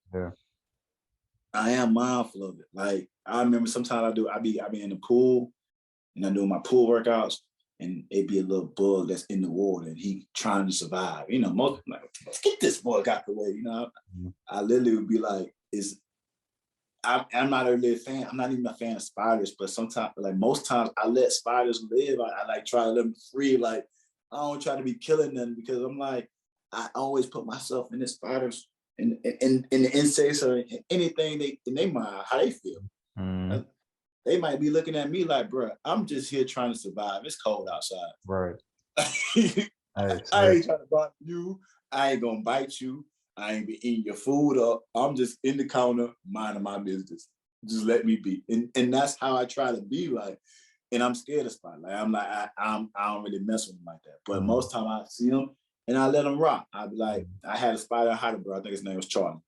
I am mindful of it. Like, I remember sometimes I be in the pool, and I'm doing my pool workouts, and it'd be a little bug that's in the water, and he trying to survive. You know, most like, let's get this bug out the way. You know, I literally would be like, I'm not really a fan. I'm not even a fan of spiders, but sometimes, like, most times, I let spiders live. I like try to let them free. Like, I don't try to be killing them, because I'm like, I always put myself in the spiders and the insects or anything in their mind, how they feel. They might be looking at me like, bro, I'm just here trying to survive. It's cold outside. Right. I ain't trying to bother you. I ain't gonna bite you. I ain't be eating your food up. I'm just in the corner, minding my business. Just let me be. And that's how I try to be. Like, and I'm scared of spotlight. I'm like, I don't really mess with him like that. But most time I see him and I let him rock. I'd be like, I had a spider in Heidelberg. I think his name was Charlie.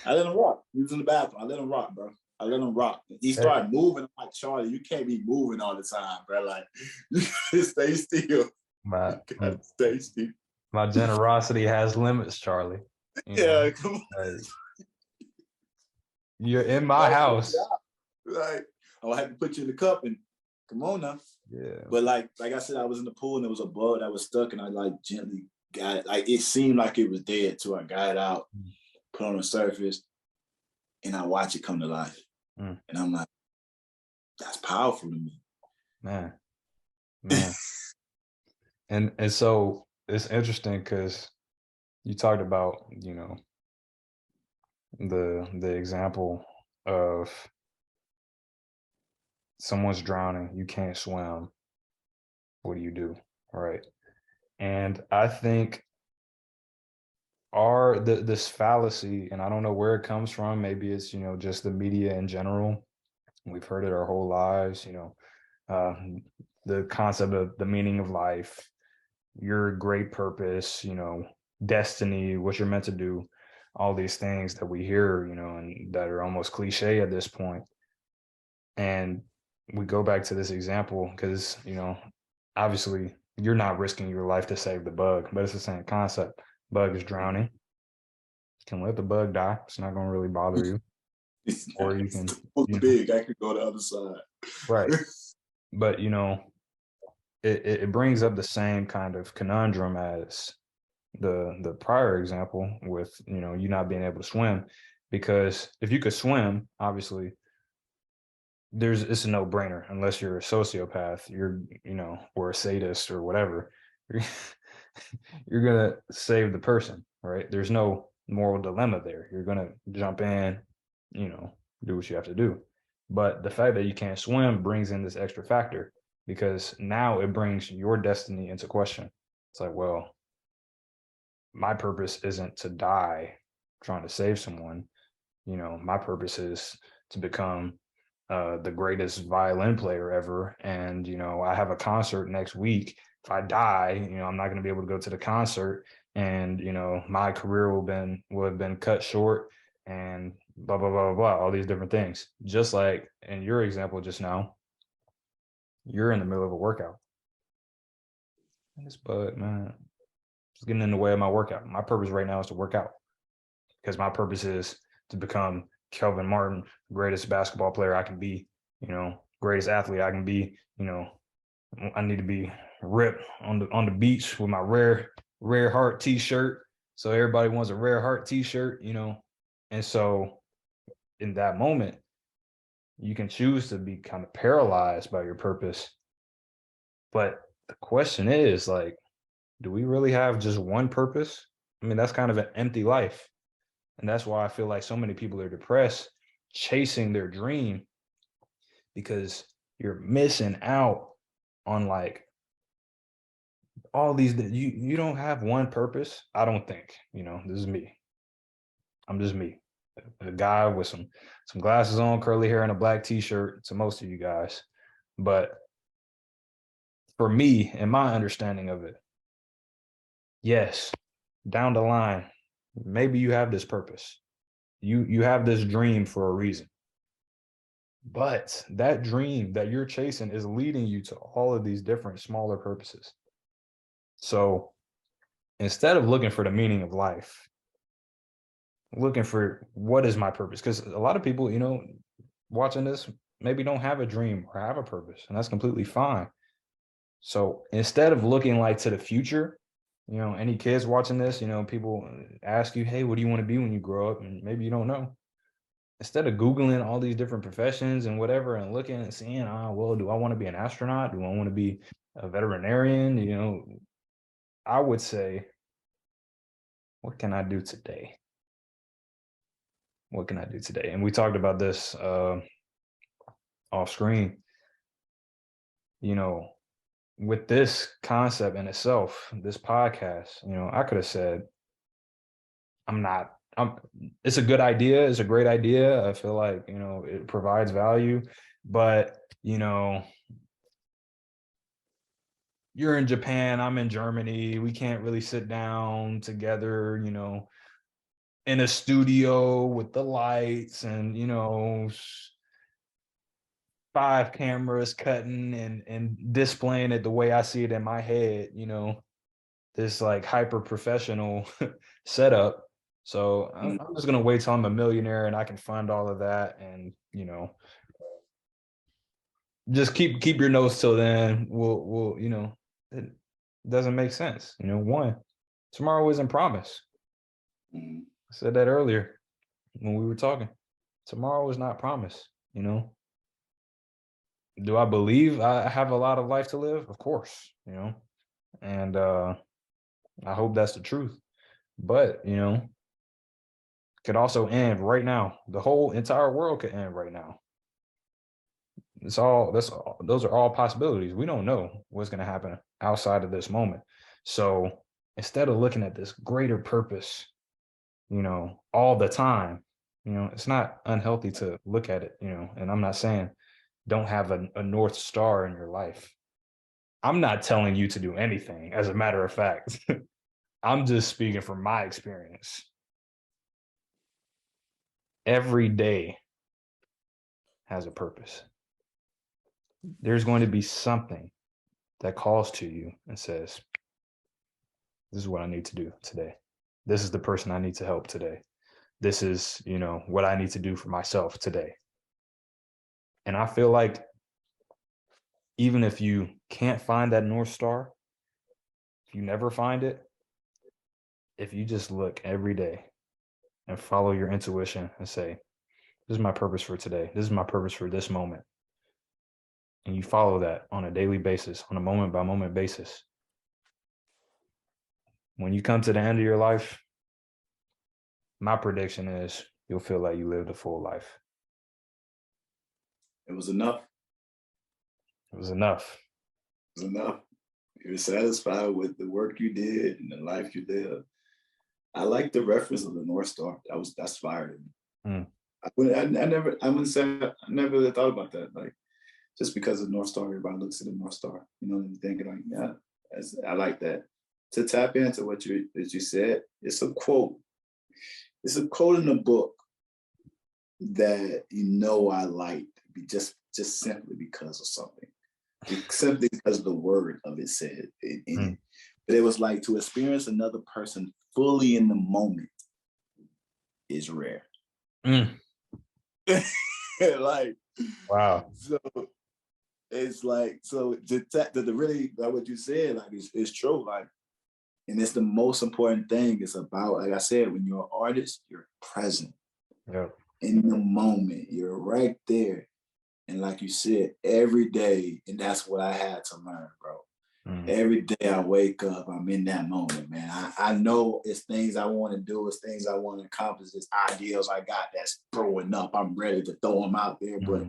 I let him rock. He was in the bathroom. I let him rock, bro. I let him rock. He started moving. I'm like, Charlie, you can't be moving all the time, bro. Like, you gotta stay still. Stay still. My generosity has limits, Charlie. Yeah, come on. Like, you're in my house. Like, I had to put you in the cup and come on now. Yeah. But like I said, I was in the pool and there was a bug that was stuck, and I like gently got it. Like it seemed like it was dead, so I got it out, put it on the surface, and I watch it come to life. And I'm like, that's powerful to me. Man. And so it's interesting because you talked about, you know, the example of someone's drowning, you can't swim. What do you do? Right. And I think this fallacy, and I don't know where it comes from, maybe it's, you know, just the media in general. We've heard it our whole lives, you know, the concept of the meaning of life, your great purpose, you know, destiny, what you're meant to do, all these things that we hear, you know, and that are almost cliche at this point. And we go back to this example because, you know, obviously you're not risking your life to save the bug, but it's the same concept. Bug is drowning. You can let the bug die. It's not going to really bother you. Or you can, big, I could go the other side. Right. But, you know, it brings up the same kind of conundrum as the prior example with, you know, you not being able to swim, because if you could swim, obviously it's a no-brainer, unless you're a sociopath, you're, you know, or a sadist or whatever, you're gonna save the person, right? There's no moral dilemma there. You're gonna jump in, you know, do what you have to do. But the fact that you can't swim brings in this extra factor, because now it brings your destiny into question. It's like, well, my purpose isn't to die trying to save someone. You know, my purpose is to become the greatest violin player ever. And, you know, I have a concert next week. If I die, you know, I'm not going to be able to go to the concert, and, you know, my career will have been cut short, and blah, blah, blah, blah, blah, all these different things. Just like in your example just now, you're in the middle of a workout. This bud, man, it's getting in the way of my workout. My purpose right now is to work out, because my purpose is to become Kelvin Martin, greatest basketball player I can be, you know, greatest athlete I can be. You know, I need to be ripped on the beach with my rare heart t-shirt. So everybody wants a rare heart t-shirt, you know. And so in that moment, you can choose to be kind of paralyzed by your purpose. But the question is, like, do we really have just one purpose? I mean, that's kind of an empty life. And that's why I feel like so many people are depressed, chasing their dream, because you're missing out on, like, all these. You don't have one purpose. I don't think, you know, this is me. I'm just me, a guy with some glasses on, curly hair, and a black t-shirt to most of you guys. But for me and my understanding of it, yes, down the line, maybe you have this purpose. You have this dream for a reason. But that dream that you're chasing is leading you to all of these different smaller purposes. So instead of looking for the meaning of life, looking for what is my purpose, because a lot of people, you know, watching this maybe don't have a dream or have a purpose, and that's completely fine. So instead of looking like to the future, you know, any kids watching this, you know, people ask you, hey, what do you want to be when you grow up? And maybe you don't know. Instead of Googling all these different professions and whatever, and looking and seeing, well, do I want to be an astronaut? Do I want to be a veterinarian? You know, I would say, what can I do today? What can I do today? And we talked about this off screen. You know, with this concept in itself, this podcast, you know, I could have said, it's a good idea. It's a great idea. I feel like, you know, it provides value, but, you know, you're in Japan, I'm in Germany. We can't really sit down together, in a studio with the lights and, 5 cameras cutting and displaying it the way I see it in my head, this like hyper professional setup. So I'm just gonna wait till I'm a millionaire and I can fund all of that, and just keep your nose till then. We'll it doesn't make sense. One, tomorrow isn't promised. I said that earlier when we were talking. Tomorrow is not promised. Do I believe I have a lot of life to live? Of course, and I hope that's the truth. But could also end right now. The whole entire world could end right now. Those are all possibilities. We don't know what's going to happen outside of this moment. So instead of looking at this greater purpose, all the time, it's not unhealthy to look at it, and I'm not saying don't have a North Star in your life. I'm not telling you to do anything, as a matter of fact. I'm just speaking from my experience. Every day has a purpose. There's going to be something that calls to you and says, this is what I need to do today. This is the person I need to help today. This is, what I need to do for myself today. And I feel like even if you can't find that North Star, if you never find it, if you just look every day and follow your intuition and say, this is my purpose for today. This is my purpose for this moment. And you follow that on a daily basis, on a moment by moment basis. When you come to the end of your life, my prediction is you'll feel like you lived a full life. It was enough. It was enough. It was enough. You're satisfied with the work you did and the life you lived. I like the reference of the North Star. That's fire to me. I never really thought about that. Like, just because of North Star, everybody looks at the North Star, and thinking like, yeah, I like that. To tap into what you said, it's a quote. It's a quote in the book that I liked just simply because of something. Simply because of the word of it said in it. But it was like, to experience another person fully in the moment is rare. Like, wow. So it's like, so to really, like what you said, like it's true. Like, and it's the most important thing. It's about, like I said, when you're an artist, you're present. Yep. In the moment, you're right there. And like you said, every day, and that's what I had to learn, bro. Every day I wake up, I'm in that moment, man. I know it's things I want to do, it's things I want to accomplish, it's ideals I got that's growing up. I'm ready to throw them out there. But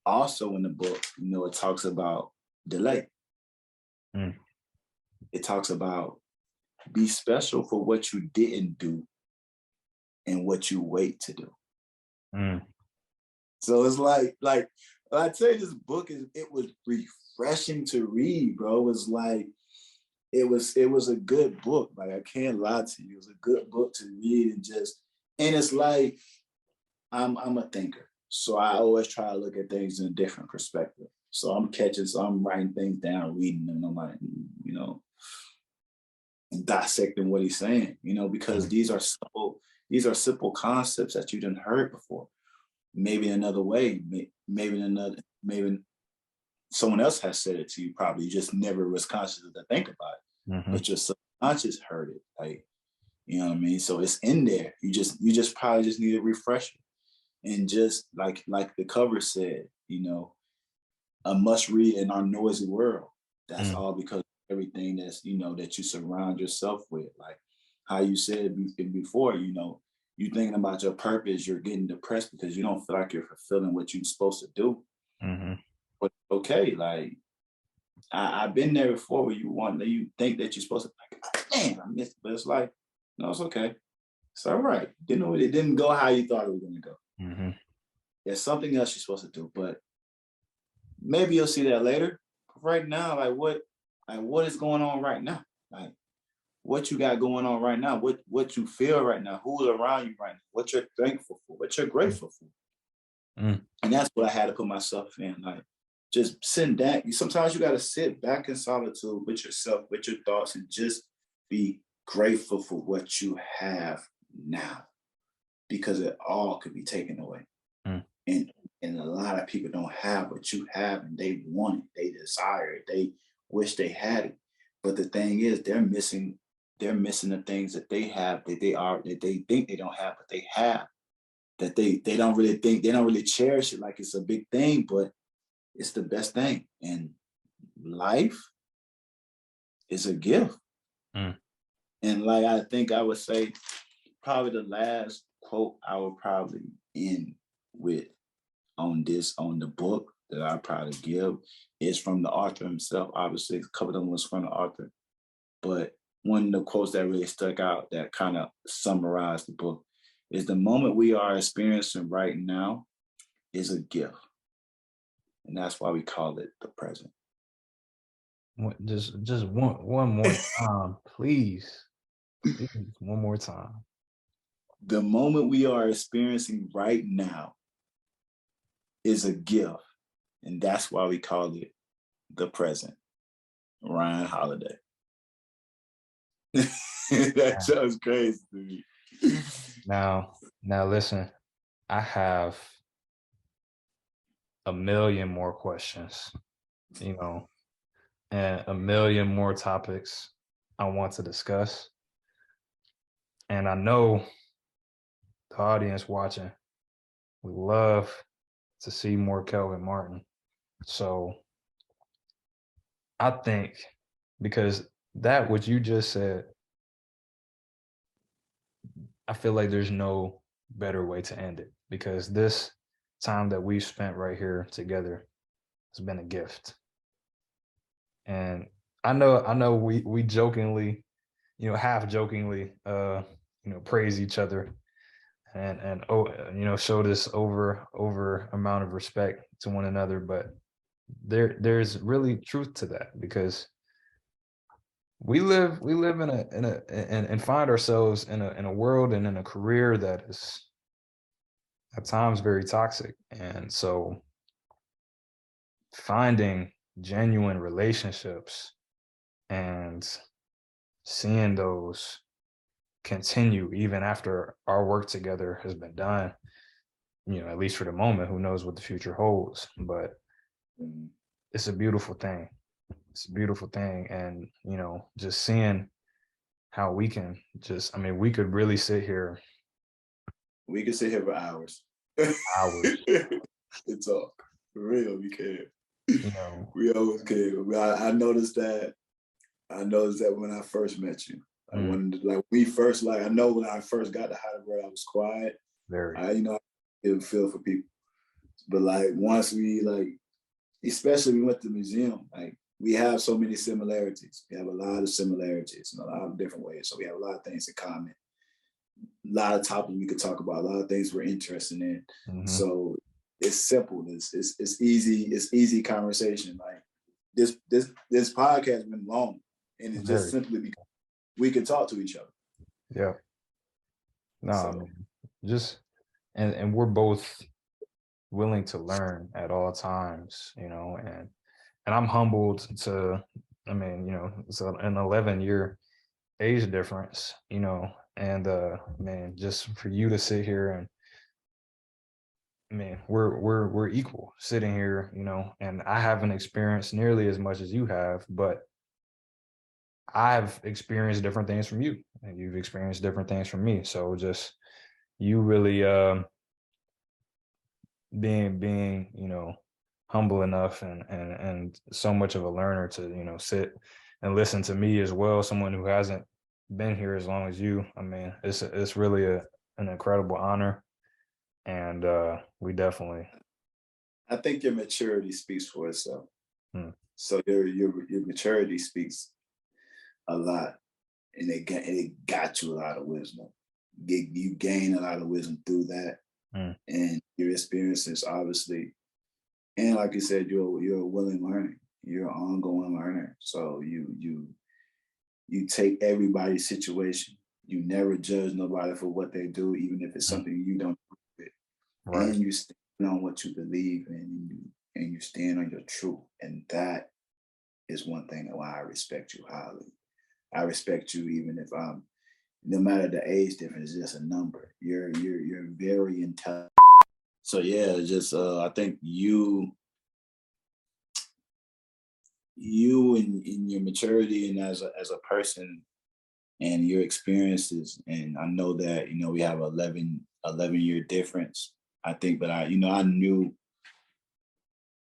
also in the book, it talks about delay. It talks about be special for what you didn't do and what you wait to do. So it's like I tell you, this book it was refreshing to read, bro. It was like it was a good book. Like, I can't lie to you. It was a good book to read, and it's like I'm a thinker. So I always try to look at things in a different perspective. So I'm writing things down, reading them, and I'm like, dissecting what he's saying, because these are simple concepts that you didn't heard before. Maybe another way, maybe someone else has said it to you. Probably you just never was conscious to think about it, but your subconscious heard it. Like, you know what I mean? So it's in there. You just probably just need a refresher, and just like the cover said, a must read in our noisy world. That's all because of everything that's that you surround yourself with. Like how you said before, you thinking about your purpose, you're getting depressed because you don't feel like you're fulfilling what you're supposed to do. But okay, like I've been there before, where you think that you're supposed to, like, man, I missed it. But it's like, no, it's okay. It's all right. It didn't go how you thought it was going to go. There's something else you're supposed to do, but maybe you'll see that later. Right now, like Like, what is going on right now? Like, what you got going on right now? What you feel right now? Who's around you right now? What you're thankful for? What you're grateful for? Mm. And that's what I had to put myself in. Like, just sitting down. Sometimes you got to sit back in solitude with yourself, with your thoughts, and just be grateful for what you have now, because it all could be taken away. Mm. And a lot of people don't have what you have, and they want it, they desire it, they wish they had it. But the thing is, they're missing the things that they have, that they think they don't have, but they have, that they don't really think, they don't really cherish it like it's a big thing, but it's the best thing. And life is a gift. Mm. And like, I think I would say probably the last quote I would probably end with on the book that I probably give is from the author himself. Obviously, a couple of them was from the author, but one of the quotes that really stuck out that kind of summarized the book is: the moment we are experiencing right now is a gift. And that's why we call it the present. Just one more time, please. Please, one more time. The moment we are experiencing right now is a gift. And that's why we call it the present. Ryan Holiday. That sounds crazy to me. Now listen, I have a million more questions, and a million more topics I want to discuss. And I know the audience watching would love to see more Kelvin Martin. So I think, because that what you just said, I feel like there's no better way to end it, because this time that we've spent right here together has been a gift. And I know we jokingly, half jokingly, praise each other and show this over amount of respect to one another, but there's really truth to that, because we live in a and find ourselves in a world and in a career that is at times very toxic. And so finding genuine relationships and seeing those continue even after our work together has been done, at least for the moment, who knows what the future holds, but it's a beautiful thing. It's a beautiful thing. And, just seeing how we can we could really sit here. We could sit here for hours. Hours. To talk. For real, we can. We always can. I noticed that when I first met you. I know when I first got to Heidelberg, I was quiet. Very. I didn't feel for people. But once we especially we went to the museum, we have so many similarities. We have a lot of similarities in a lot of different ways. So we have a lot of things in common. A lot of topics we could talk about, a lot of things we're interested in. Mm-hmm. So it's simple. It's easy. It's easy conversation. This podcast has been long, and it's just simply because we can talk to each other. Yeah. No, just and we're both willing to learn at all times, and I'm humbled to, it's an 11-year age difference, and just for you to sit here and we're equal sitting here, and I haven't experienced nearly as much as you have, but I've experienced different things from you, and you've experienced different things from me. So just you really being humble enough and so much of a learner to sit and listen to me as well, someone who hasn't been here as long as you. It's really an incredible honor, and we definitely. I think your maturity speaks for itself. So your maturity speaks a lot, and it got you a lot of wisdom. You gain a lot of wisdom through that, and your experiences, obviously. And like you said, you're a willing learning. You're an ongoing learner. So you take everybody's situation. You never judge nobody for what they do, even if it's something you don't agree with. Right. And you stand on what you believe in, and you stand on your truth. And that is one thing why I respect you highly. I respect you even if I'm, no matter the age difference, it's just a number. You're very intelligent. So yeah, just I think you in your maturity and as a person and your experiences, and I know that we have 11-year difference. I think, but I knew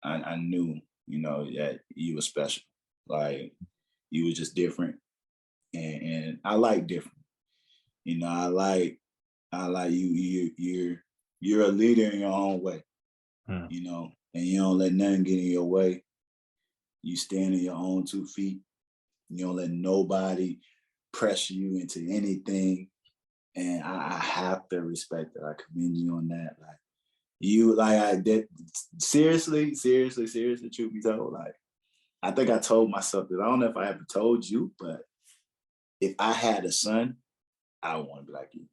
that you were special. Like, you were just different, and I like different. I like you're a leader in your own way. Mm. And you don't let nothing get in your way. You stand on your own 2 feet. You don't let nobody pressure you into anything. And I have to respect that. I commend you on that. Like, I did, seriously, truth be told, like, I think I told myself that. I don't know if I ever told you, but if I had a son, I would want to be like you.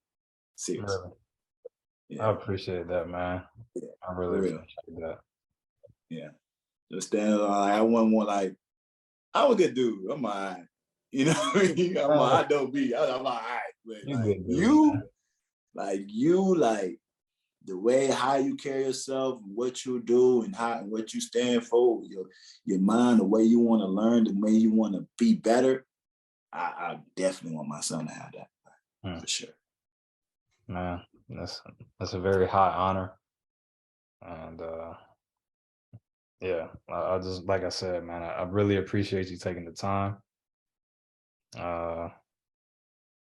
Seriously. Really. I Yeah. appreciate that, man. Yeah. I For really real. appreciate that. Yeah. Just stand like, I wouldn't want, like, I'm a good dude. I'm all right. I don't be. I'm all right. But You like good dude, you, man. like the way how you carry yourself, what you do, and what you stand for, your mind, the way you want to learn, the way you want to be better. I definitely want my son to have that, for sure. Man, that's a very high honor. And yeah, I just, like I said, man, I really appreciate you taking the time. Uh,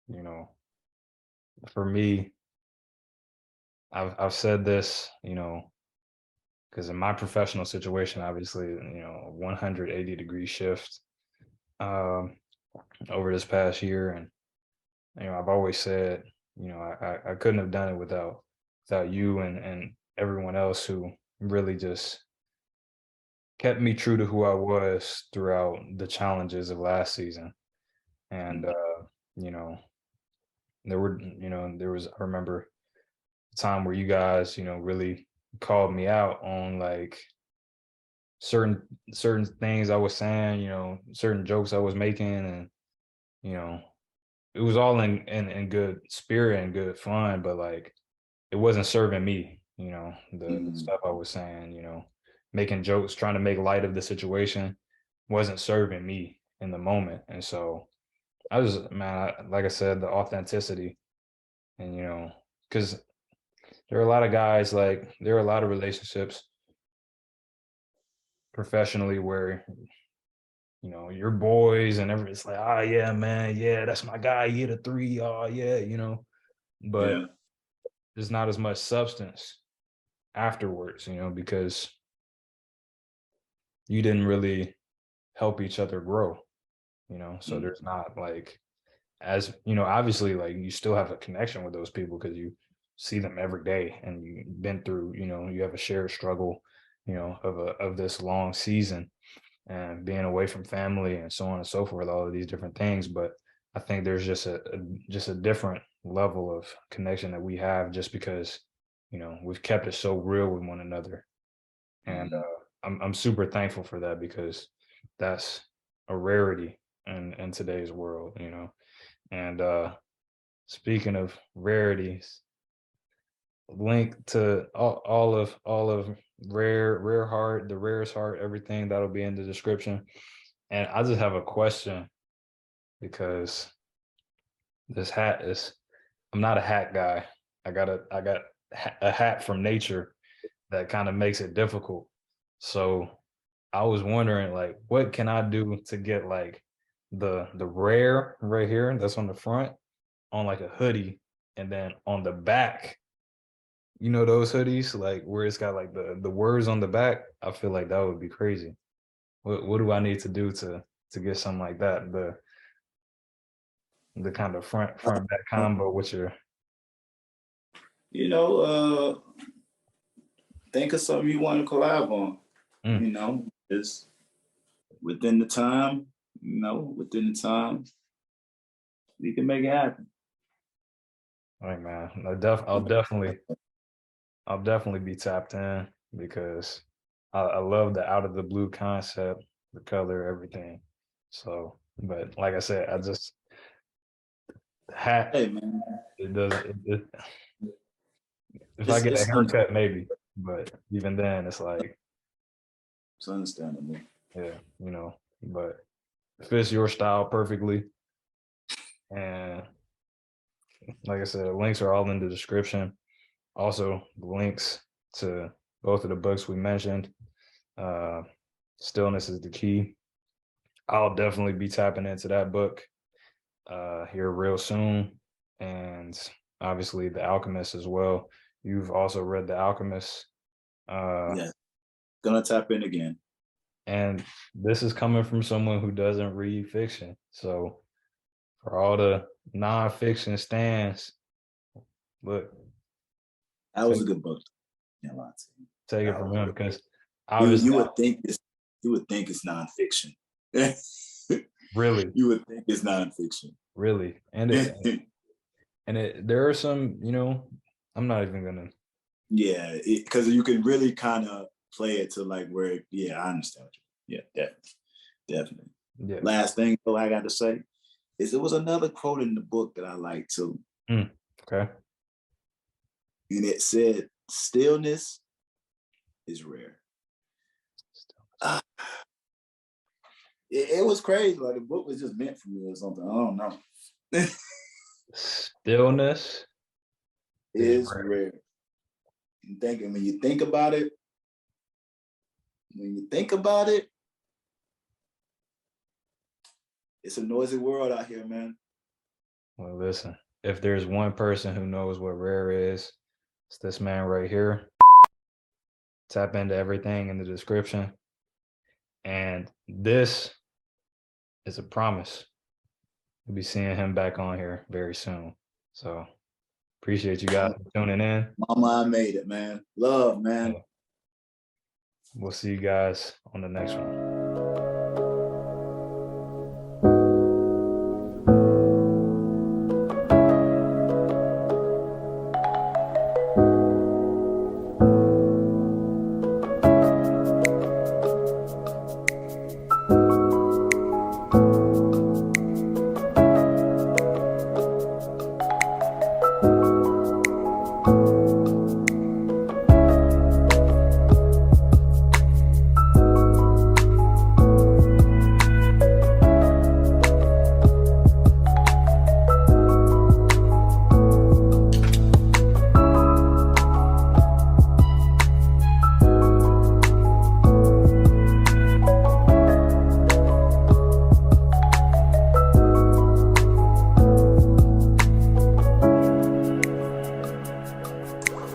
you know, for me, I've said this, because in my professional situation, obviously, 180-degree shift um, over this past year, and I've always said, I couldn't have done it without you and everyone else who really just kept me true to who I was throughout the challenges of last season. And Mhm. you know, there was, I remember a time where you guys, really called me out on like certain things I was saying, certain jokes I was making, and you know, it was all in good spirit and good fun, but like it wasn't serving me, the Mhm. stuff I was saying, making jokes, trying to make light of the situation wasn't serving me in the moment. And so I was, man, like I said, the authenticity, and because there are a lot of guys, like there are a lot of relationships professionally where your boys and everything, it's like, oh yeah, man, yeah, that's my guy, he hit a three, oh yeah, but Yeah. there's not as much substance afterwards, because you didn't really help each other grow, so Mhm. there's not like, as obviously, like you still have a connection with those people because you see them every day and you've been through, you have a shared struggle, of this long season and being away from family and so on and so forth, all of these different things. But I think there's just a different level of connection that we have just because, we've kept it so real with one another. And Mhm. I'm super thankful for that because that's a rarity in today's world, And speaking of rarities, link to all of rare heart, the rarest heart, everything that'll be in the description. And I just have a question because this hat is, I'm not a hat guy. I got a hat from nature that kind of makes it difficult. So I was wondering, like, what can I do to get like the rare right here that's on the front on like a hoodie, and then on the back, those hoodies like where it's got like the words on the back. I feel like that would be crazy. What do I need to do to get something like that? The kind of front back combo with your You know, think of something you want to collab on. mm, Just within the time, we can make it happen. All right, man. I'll definitely be tapped in because I love the out of the blue concept, the color, everything. So, but like I said, I just the hat. Hey, man. It does. If I get a It's haircut, maybe, but even then, it's like, it's understandable. yeah, you know. But it fits your style perfectly, and like I said, links are all in the description. Also, links to both of the books we mentioned. Uh, Stillness is the Key. I'll definitely be tapping into that book here real soon. And obviously The Alchemist as well. You've also read The Alchemist. Yeah, gonna tap in again. And this is coming from someone who doesn't read fiction. So for all the nonfiction stands, look, That was a good book. Yeah, take it from him because you would think it's nonfiction. Really, you would think it's nonfiction. Really, and there are some, I'm not even gonna. Yeah, because you can really kind of play it to like where. Yeah, I understand. Yeah, definitely. Yeah. Last thing though I got to say is there was another quote in the book that I like too. Okay. And it said, "Stillness is rare." It was crazy. Like the book was just meant for me or something. I don't know. Stillness is rare. When you think about it, it's a noisy world out here, man. Well, listen, if there's one person who knows what rare is, it's this man right here. Tap into everything in the description. And this is a promise. We'll be seeing him back on here very soon. So appreciate you guys for tuning in. Mama, I made it, man. Love, man. We'll see you guys on the next one.